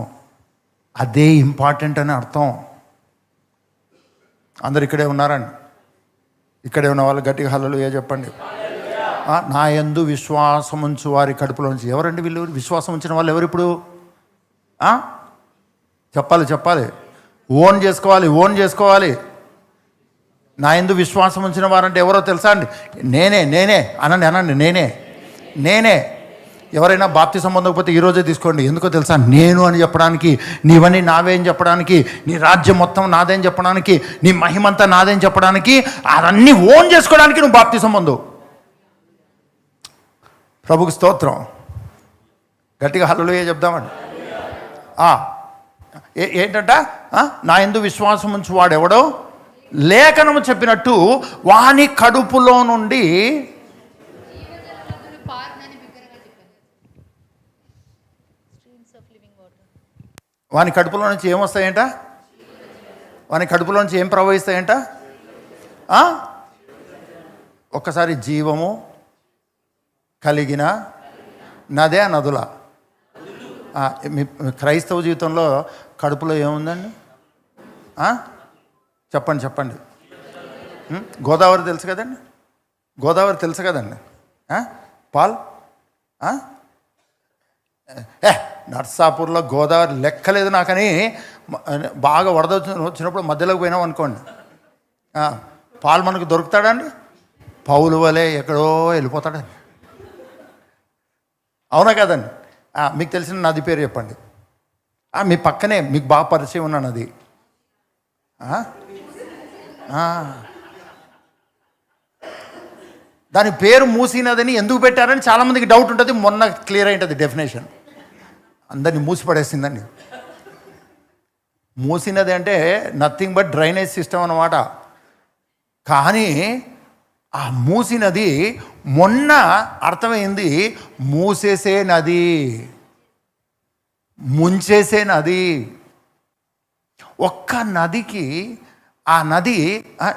అదే ఇంపార్టెంట్ అని అర్థం. అందరు ఇక్కడే ఉన్నారండి, ఇక్కడే ఉన్న వాళ్ళు గట్టిగా హల్లెలూయా చెప్పండి. నా యందు విశ్వాసం ఉంచు వారి కడుపులో నుంచి. ఎవరండి వీళ్ళు? విశ్వాసం ఉంచిన వాళ్ళు ఎవరు? ఇప్పుడు చెప్పాలి, ఓన్ చేసుకోవాలి. నా యందు విశ్వాసం ఉంచిన వారంటే ఎవరో తెలుసా అండి? నేనే అనండి నేనే. ఎవరైనా బాప్తిసం పొందకపోతే ఈరోజే తీసుకోండి. ఎందుకో తెలుసా? నేను అని చెప్పడానికి, నీవని నావే అని చెప్పడానికి, నీ రాజ్యం మొత్తం నాదే అని చెప్పడానికి, నీ మహిమంతా నాదే అని చెప్పడానికి, అవన్నీ ఓన్ చేసుకోవడానికి నువ్వు బాప్తిసం పొందు. ప్రభుకి స్తోత్రం. గట్టిగా హల్లెలూయా చెప్దామండి. ఏంటంట? నా యందు విశ్వాసం ఉంచి వాడెవడో లేఖనము చెప్పినట్టు వాని కడుపులో నుండి వాని కడుపులో నుంచి ఏమొస్తాయంట? వాని కడుపులో నుంచి ఏం ప్రవహిస్తాయంట? ఒక్కసారి జీవము కలిగిన నదే నదుల. మీ క్రైస్తవ జీవితంలో కడుపులో ఏముందండి? చెప్పండి. గోదావరి తెలుసు కదండి. పాల్ నర్సాపూర్లో గోదావరి లెక్కలేదు నాకని బాగా వరద వచ్చినప్పుడు మధ్యలోకి పోయినాం అనుకోండి, పాలు మనకు దొరుకుతాడండి? పౌలు వలె ఎక్కడో వెళ్ళిపోతాడండి. అవునా కదండి? మీకు తెలిసిన నది పేరు చెప్పండి. మీ పక్కనే మీకు బాగా పరిచయం ఉన్న నది. దాని పేరు మూసీ నదని ఎందుకు పెట్టారని చాలామందికి డౌట్ ఉంటుంది. మొన్న క్లియర్ అయింటుంది డెఫినేషన్. అందరినీ మూసిపడేసిందండి. మూసినది అంటే నథింగ్ బట్ డ్రైనేజ్ సిస్టమ్ అన్నమాట. కానీ ఆ మూసినది మొన్న అర్థమైంది మూసేసే నది, ముంచేసే నది. ఒక్క నదికి ఆ నది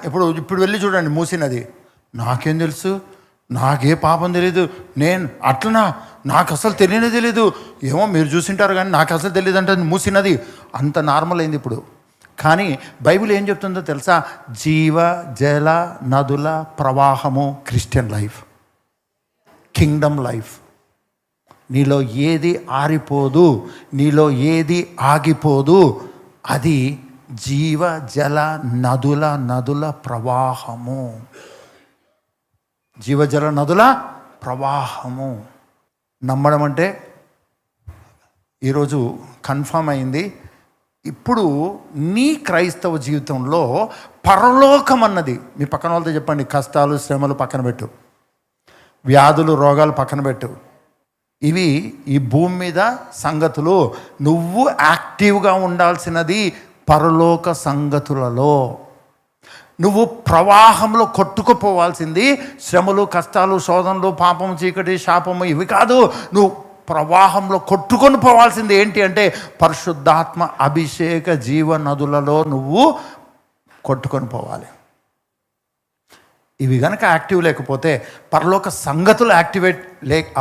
ఇప్పుడు వెళ్ళి చూడండి మూసినది. నాకేం తెలుసు, నాకే పాపం తెలీదు, నేను అట్లనా, నాకు అసలు తెలియదు, ఏమో మీరు చూసింటారు కానీ నాకు అసలు తెలియదు అంటే మూసినది అంత నార్మల్ అయింది ఇప్పుడు. కానీ బైబిల్ ఏం చెప్తుందో తెలుసా? జీవ జల నదుల ప్రవాహము క్రిస్టియన్ లైఫ్, కింగ్డమ్ లైఫ్. నీలో ఏది ఆరిపోదు, నీలో ఏది ఆగిపోదు, అది జీవ జల నదుల ప్రవాహము. జీవజల నదుల ప్రవాహము. నమ్మడం అంటే ఈరోజు కన్ఫర్మ్ అయింది. ఇప్పుడు నీ క్రైస్తవ జీవితంలో పరలోకం అన్నది, మీ పక్కన వాళ్ళతో చెప్పండి, కష్టాలు శ్రమలు పక్కన పెట్టు, వ్యాధులు రోగాలు పక్కన పెట్టు, ఇవి ఈ భూమి మీద సంగతులు. నువ్వు యాక్టివ్గా ఉండాల్సినది పరలోక సంగతులలో. నువ్వు ప్రవాహంలో కొట్టుకుపోవాల్సింది శ్రమలు, కష్టాలు, శోధనలు, పాపం, చీకటి, శాపము ఇవి కాదు. నువ్వు ప్రవాహంలో కొట్టుకొని పోవాల్సింది ఏంటి అంటే పరిశుద్ధాత్మ అభిషేక జీవ నదులలో నువ్వు కొట్టుకొని పోవాలి. ఇవి కనుక యాక్టివ్ లేకపోతే, పరలోక సంగతులు యాక్టివేట్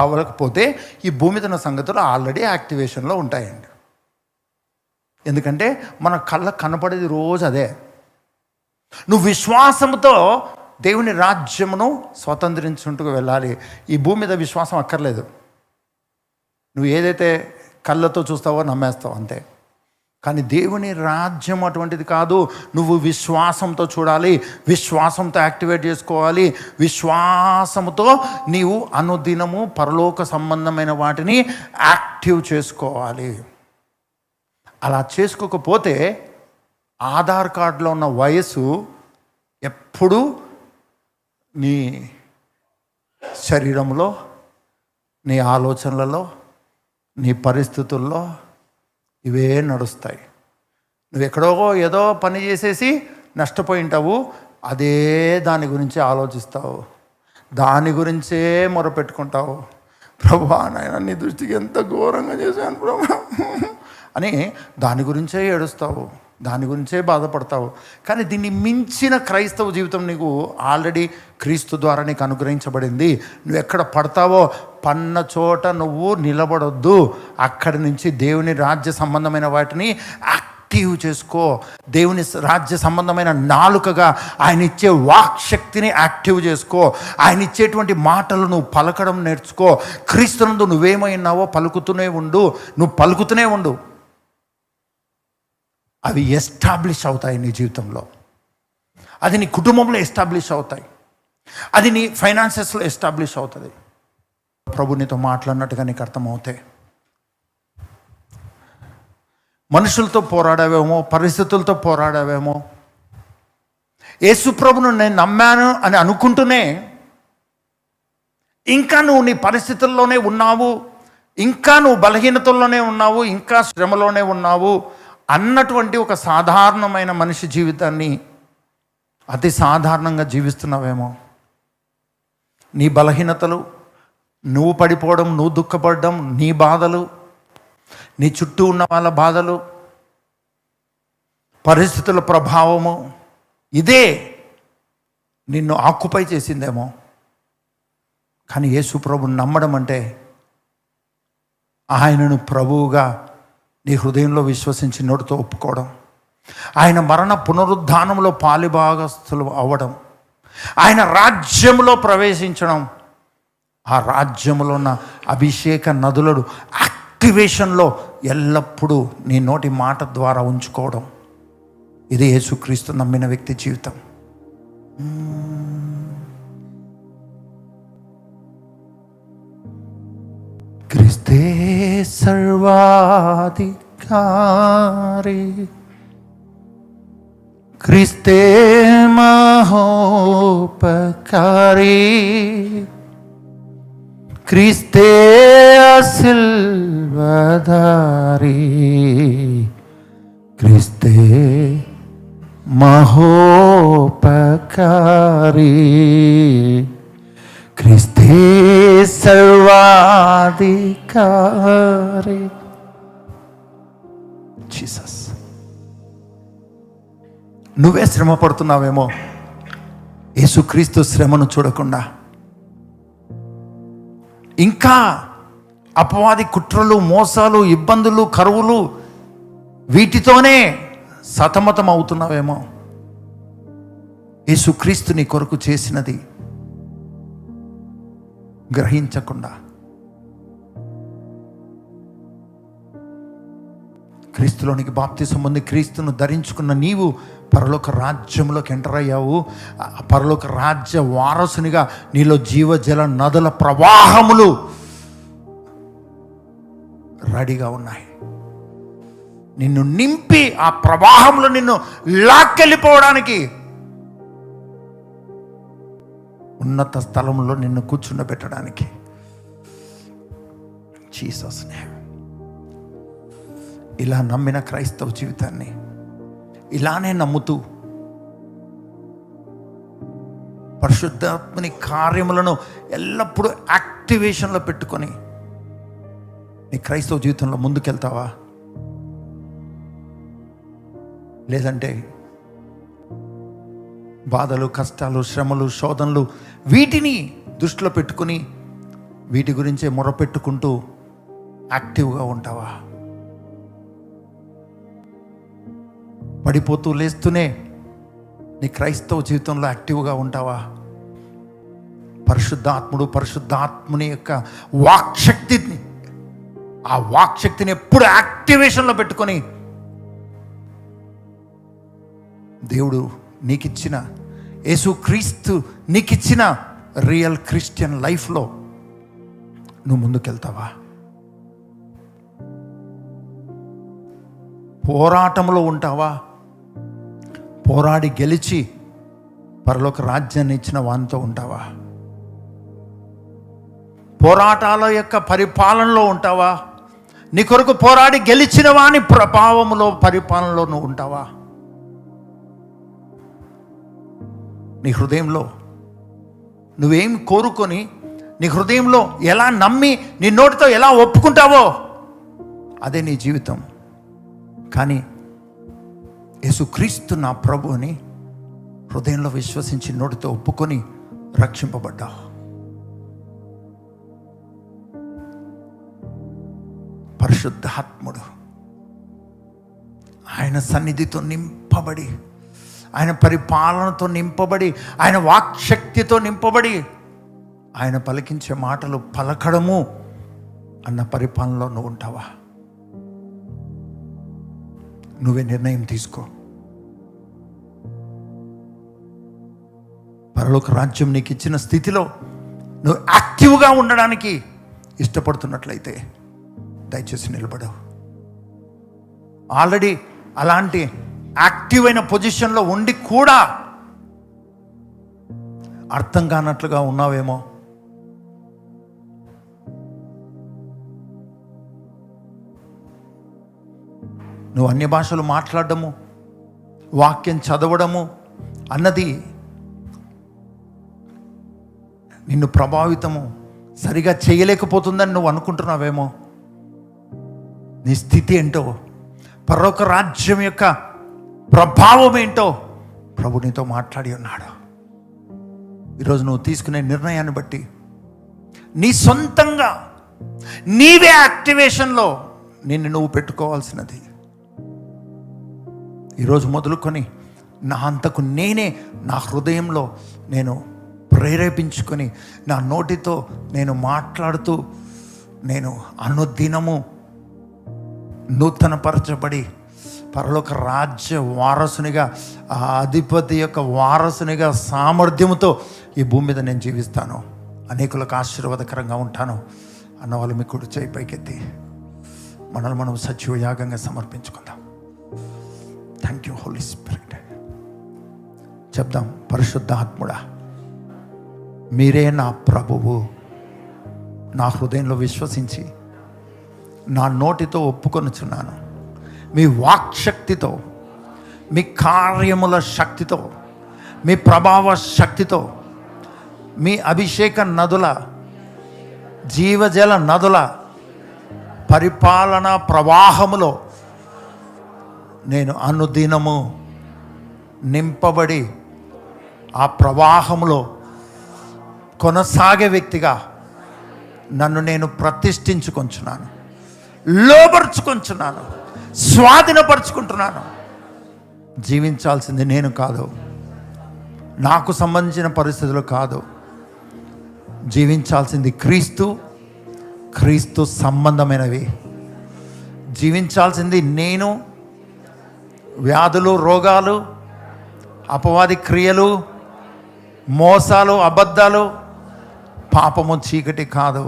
అవ్వకపోతే ఈ భూమి మీద ఉన్న సంగతులు ఆల్రెడీ యాక్టివేషన్లో ఉంటాయండి. ఎందుకంటే మన కళ్ళకు కనపడేది రోజు అదే. నువ్వు విశ్వాసంతో దేవుని రాజ్యమును స్వతంత్రించుకుంటూ వెళ్ళాలి. ఈ భూమి మీద విశ్వాసం అక్కర్లేదు. నువ్వు ఏదైతే కళ్ళతో చూస్తావో నమ్మేస్తావు అంతే. కానీ దేవుని రాజ్యం అటువంటిది కాదు. నువ్వు విశ్వాసంతో చూడాలి, విశ్వాసంతో యాక్టివేట్ చేసుకోవాలి, విశ్వాసంతో నీవు అనుదినము పరలోక సంబంధమైన వాటిని యాక్టివ్ చేసుకోవాలి. అలా చేసుకోకపోతే ఆధార్ కార్డులో ఉన్న వయసు ఎప్పుడూ నీ శరీరంలో, నీ ఆలోచనలలో, నీ పరిస్థితుల్లో ఇవే నడుస్తాయి. నువ్వు ఎక్కడో ఏదో పని చేసేసి నష్టపోయి ఉంటావు, అదే దాని గురించి ఆలోచిస్తావు, దాని గురించే మొరపెట్టుకుంటావు. ప్రభువా నాయనా నీ దృష్టికి ఎంత ఘోరంగా చేశాను ప్రభు అని దాని గురించే ఏడుస్తావు, దాని గురించే బాధపడతావు. కానీ దీన్ని మించిన క్రైస్తవ జీవితం నీకు ఆల్రెడీ క్రీస్తు ద్వారా నీకు అనుగ్రహించబడింది. నువ్వు ఎక్కడ పడతావో పన్న చోట నువ్వు నిలబడొద్దు. అక్కడి నుంచి దేవుని రాజ్య సంబంధమైన వాటిని యాక్టివ్ చేసుకో. దేవుని రాజ్య సంబంధమైన నాలుకగా ఆయన ఇచ్చే వాక్ శక్తిని యాక్టివ్ చేసుకో. ఆయన ఇచ్చేటువంటి మాటలు నువ్వు పలకడం నేర్చుకో. క్రీస్తునందు నువ్వేమై ఉన్నావో పలుకుతూనే ఉండు, నువ్వు పలుకుతూనే ఉండు. అవి ఎస్టాబ్లిష్ అవుతాయి నీ జీవితంలో, అది నీ కుటుంబంలో ఎస్టాబ్లిష్ అవుతాయి, అది నీ ఫైనాన్సెస్లో ఎస్టాబ్లిష్ అవుతుంది. ప్రభు నీతో మాట్లాడినట్టుగా నీకు అర్థమవుతాయి. మనుషులతో పోరాడావేమో, పరిస్థితులతో పోరాడావేమో, యేసు ప్రభును నేను నమ్మాను అని అనుకుంటూనే ఇంకా నువ్వు నీ పరిస్థితుల్లోనే ఉన్నావు, ఇంకా నువ్వు బలహీనతల్లోనే ఉన్నావు, ఇంకా శ్రమలోనే ఉన్నావు అన్నటువంటి ఒక సాధారణమైన మనిషి జీవితాన్ని అతి సాధారణంగా జీవిస్తున్నావేమో. నీ బలహీనతలు, నువ్వు పడిపోవడం, నువ్వు దుఃఖపడడం, నీ బాధలు, నీ చుట్టూ ఉన్న వాళ్ళ బాధలు, పరిస్థితుల ప్రభావము, ఇదే నిన్ను ఆక్యుపై చేసిందేమో. కానీ యేసు ప్రభువుని నమ్మడం అంటే ఆయనను ప్రభువుగా నీ హృదయంలో విశ్వసించి నోటితో ఒప్పుకోవడం, ఆయన మరణ పునరుద్ధానంలో పాలిభాగస్తులు అవ్వడం, ఆయన రాజ్యంలో ప్రవేశించడం, ఆ రాజ్యంలో ఉన్న అభిషేక నదులను యాక్టివేషన్లో ఎల్లప్పుడూ నీ నోటి మాట ద్వారా ఉంచుకోవడం. ఇది యేసుక్రీస్తు నమ్మిన వ్యక్తి జీవితం. క్రీస్తే సర్వాధికారి, క్రీస్తే మహోపకారి, క్రీస్తే సిల్వధారి క్రీస్తే మహోపకారి క్రీస్తే సర్వాధికారి. జీసస్. నువ్వే శ్రమ పడుతున్నావేమో, యేసుక్రీస్తు శ్రమను చూడకుండా ఇంకా అపవాది కుట్రలు, మోసాలు, ఇబ్బందులు, కరువులు వీటితోనే సతమతం అవుతున్నావేమో. యేసుక్రీస్తు నీ కొరకు చేసినది గ్రహించకుండా క్రీస్తులోనికి బాప్తిసం పొంది క్రీస్తును ధరించుకున్న నీవు పరలోక రాజ్యంలోకి ఎంటర్ అయ్యావు. పరలోక రాజ్య వారసునిగా నీలో జీవజల నదుల ప్రవాహములు రెడీగా ఉన్నాయి. నిన్ను నింపి ఆ ప్రవాహంలో నిన్ను లాక్కెళ్ళిపోవడానికి, ఉన్నత స్థలంలో నిన్ను కూర్చుండబెట్టడానికి. Jesus name. ఇలా నమ్మిన క్రైస్తవ జీవితాన్ని ఇలానే నమ్ముతూ పరిశుద్ధాత్మని కార్యములను ఎల్లప్పుడూ యాక్టివేషన్లో పెట్టుకొని నీ క్రైస్తవ జీవితంలో ముందుకెళ్తావా? లేదంటే బాధలు, కష్టాలు, శ్రమలు, శోధనలు వీటిని దృష్టిలో పెట్టుకుని వీటి గురించే మొరపెట్టుకుంటూ యాక్టివ్గా ఉంటావా? పడిపోతూ లేస్తూనే నీ క్రైస్తవ జీవితంలో యాక్టివ్గా ఉంటావా? పరిశుద్ధాత్ముని యొక్క వాక్శక్తిని, ఆ వాక్శక్తిని ఎప్పుడు యాక్టివేషన్లో పెట్టుకొని దేవుడు నీకిచ్చిన, యేసుక్రీస్తు నీకిచ్చిన రియల్ క్రిస్టియన్ లైఫ్లో నువ్వు ముందుకెళ్తావా? పోరాటంలో ఉంటావా? పోరాడి గెలిచి పరలోక రాజ్యాన్ని ఇచ్చిన వానితో ఉంటావా? పోరాటాల యొక్క పరిపాలనలో ఉంటావా? నీ కొరకు పోరాడి గెలిచిన వాని ప్రభావంలో, పరిపాలనలో నువ్వు ఉంటావా? నీ హృదయంలో నువ్వేం కోరుకొని, నీ హృదయంలో ఎలా నమ్మి, నీ నోటితో ఎలా ఒప్పుకుంటావో అదే నీ జీవితం. కానీ యేసుక్రీస్తు నా ప్రభు అని హృదయంలో విశ్వసించి నోటితో ఒప్పుకొని రక్షింపబడ్డావు. పరిశుద్ధాత్ముడు ఆయన సన్నిధితో నింపబడి, ఆయన పరిపాలనతో నింపబడి, ఆయన వాక్శక్తితో నింపబడి, ఆయన పలికించే మాటలు పలకడము అన్న పరిపాలనలో నువ్వు ఉంటావా? నువ్వే నిర్ణయం తీసుకో. పరలోక రాజ్యం నీకు ఇచ్చిన స్థితిలో నువ్వు యాక్టివ్గా ఉండడానికి ఇష్టపడుతున్నట్లయితే దయచేసి నిలబడవు. ఆల్రెడీ అలాంటి యాక్టివ్ అయిన పొజిషన్లో ఉండి కూడా అర్థం కానట్లుగా ఉన్నావేమో. నువ్వు అన్య భాషలు మాట్లాడడము, వాక్యం చదవడము అన్నది నిన్ను ప్రభావితము సరిగా చేయలేకపోతుందని నువ్వు అనుకుంటున్నావేమో. నీ స్థితి ఏంటో, పరలోక రాజ్యం యొక్క ప్రభావం ఏంటో ప్రభు నీతో మాట్లాడి ఉన్నాడు. ఈరోజు నువ్వు తీసుకునే నిర్ణయాన్ని బట్టి నీ సొంతంగా నీవే యాక్టివేషన్లో నిన్ను నువ్వు పెట్టుకోవాల్సినది. ఈరోజు మొదలుకొని నా అంతకు నేనే నా హృదయంలో నేను ప్రేరేపించుకొని నా నోటితో నేను మాట్లాడుతూ నేను అనుదినము నూతనపరచబడి పరలోక రాజ్య వారసునిగా, ఆ అధిపతి యొక్క వారసునిగా సామర్థ్యముతో ఈ భూమి మీద నేను జీవిస్తాను, అనేకులకు ఆశీర్వాదకరంగా ఉంటాను అన్న వాళ్ళు మీ కుడి చేయి పైకెత్తి మనల్ని మనం సజీవ యాగంగా సమర్పించుకుందాం. Thank you holy spirit. చెప్దాం, పరిశుద్ధాత్ముడా మీరే నా ప్రభువు. నా హృదయంలో విశ్వసించి నా నోటితో ఒప్పుకొనుచున్నాను. మీ వాక్శక్తితో, మీ కార్యముల శక్తితో, మీ ప్రభావ శక్తితో, మీ అభిషేక నదుల, జీవజల నదుల పరిపాలన ప్రవాహములో నేను అనుదినము నింపబడి ఆ ప్రవాహములో కొనసాగే వ్యక్తిగా నన్ను నేను ప్రతిష్ఠించుకొంచున్నాను, లోపరుచుకొంచున్నాను, స్వాధీనపరుచుకుంటున్నాను. జీవించాల్సింది నేను కాదు, నాకు సంబంధించిన పరిస్థితులు కాదు. జీవించాల్సింది క్రీస్తు, క్రీస్తు సంబంధమైనవి. జీవించాల్సింది నేను. వ్యాధులు, రోగాలు, అపవాది క్రియలు, మోసాలు, అబద్ధాలు, పాపము, చీకటి కాదు,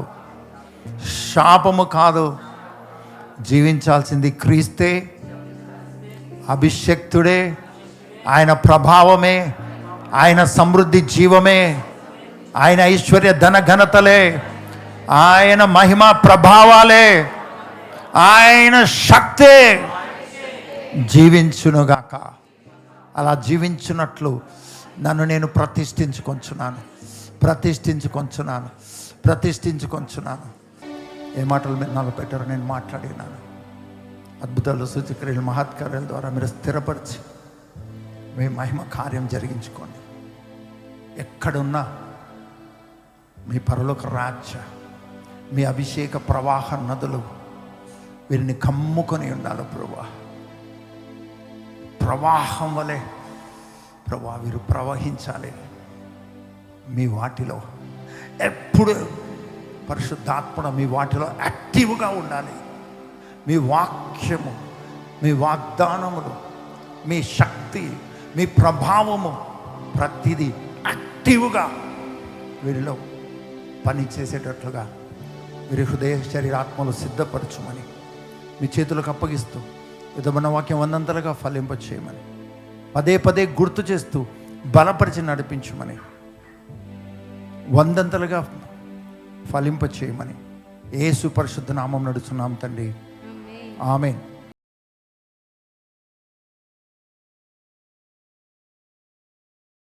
శాపము కాదు. జీవించాల్సింది క్రీస్తే, అభిషక్తుడే, ఆయన ప్రభావమే, ఆయన సమృద్ధి జీవమే, ఆయన ఐశ్వర్య ధన ఘనతలే, ఆయన మహిమ ప్రభావాలే, ఆయన శక్తే జీవించునుగాక. అలా జీవించున్నట్లు నన్ను నేను ప్రతిష్ఠించుకొంచున్నాను. ఏ మాటలు మీరు నాలో పెట్టారో నేను మాట్లాడినాను. అద్భుతాలు, సూచక్రియలు, మహత్కార్యాల ద్వారా మీరు స్థిరపరిచి మీ మహిమ కార్యం జరిగించుకోండి. ఎక్కడున్నా మీ పరలోక రాజ్య, మీ అభిషేక ప్రవాహ నదులు వీరిని కమ్ముకొని ఉండాలి ప్రభువా. ప్రవాహం వలె ప్రభువా వీరు ప్రవహించాలి. మీ వాటిలో ఎప్పుడు పరిశుద్ధాత్మ మీ వాటిలో యాక్టివ్గా ఉండాలి. మీ వాక్యము, మీ వాగ్దానములు, మీ శక్తి, మీ ప్రభావము ప్రతిదీ యాక్టివ్గా వీరిలో పని చేసేటట్లుగా వీరి హృదయ శరీరాత్మలు సిద్ధపరచుమని మీ చేతులకు అప్పగిస్తూ విధమైన వాక్యం వందంతలుగా ఫలింపచేయమని పదే పదే గుర్తు చేస్తూ బలపరిచి నడిపించమని వందంతలుగా ఫలింపచేయమని యేసు పరిశుద్ధ నామం నడుచున్నాం తండ్రి. ఆమేన్.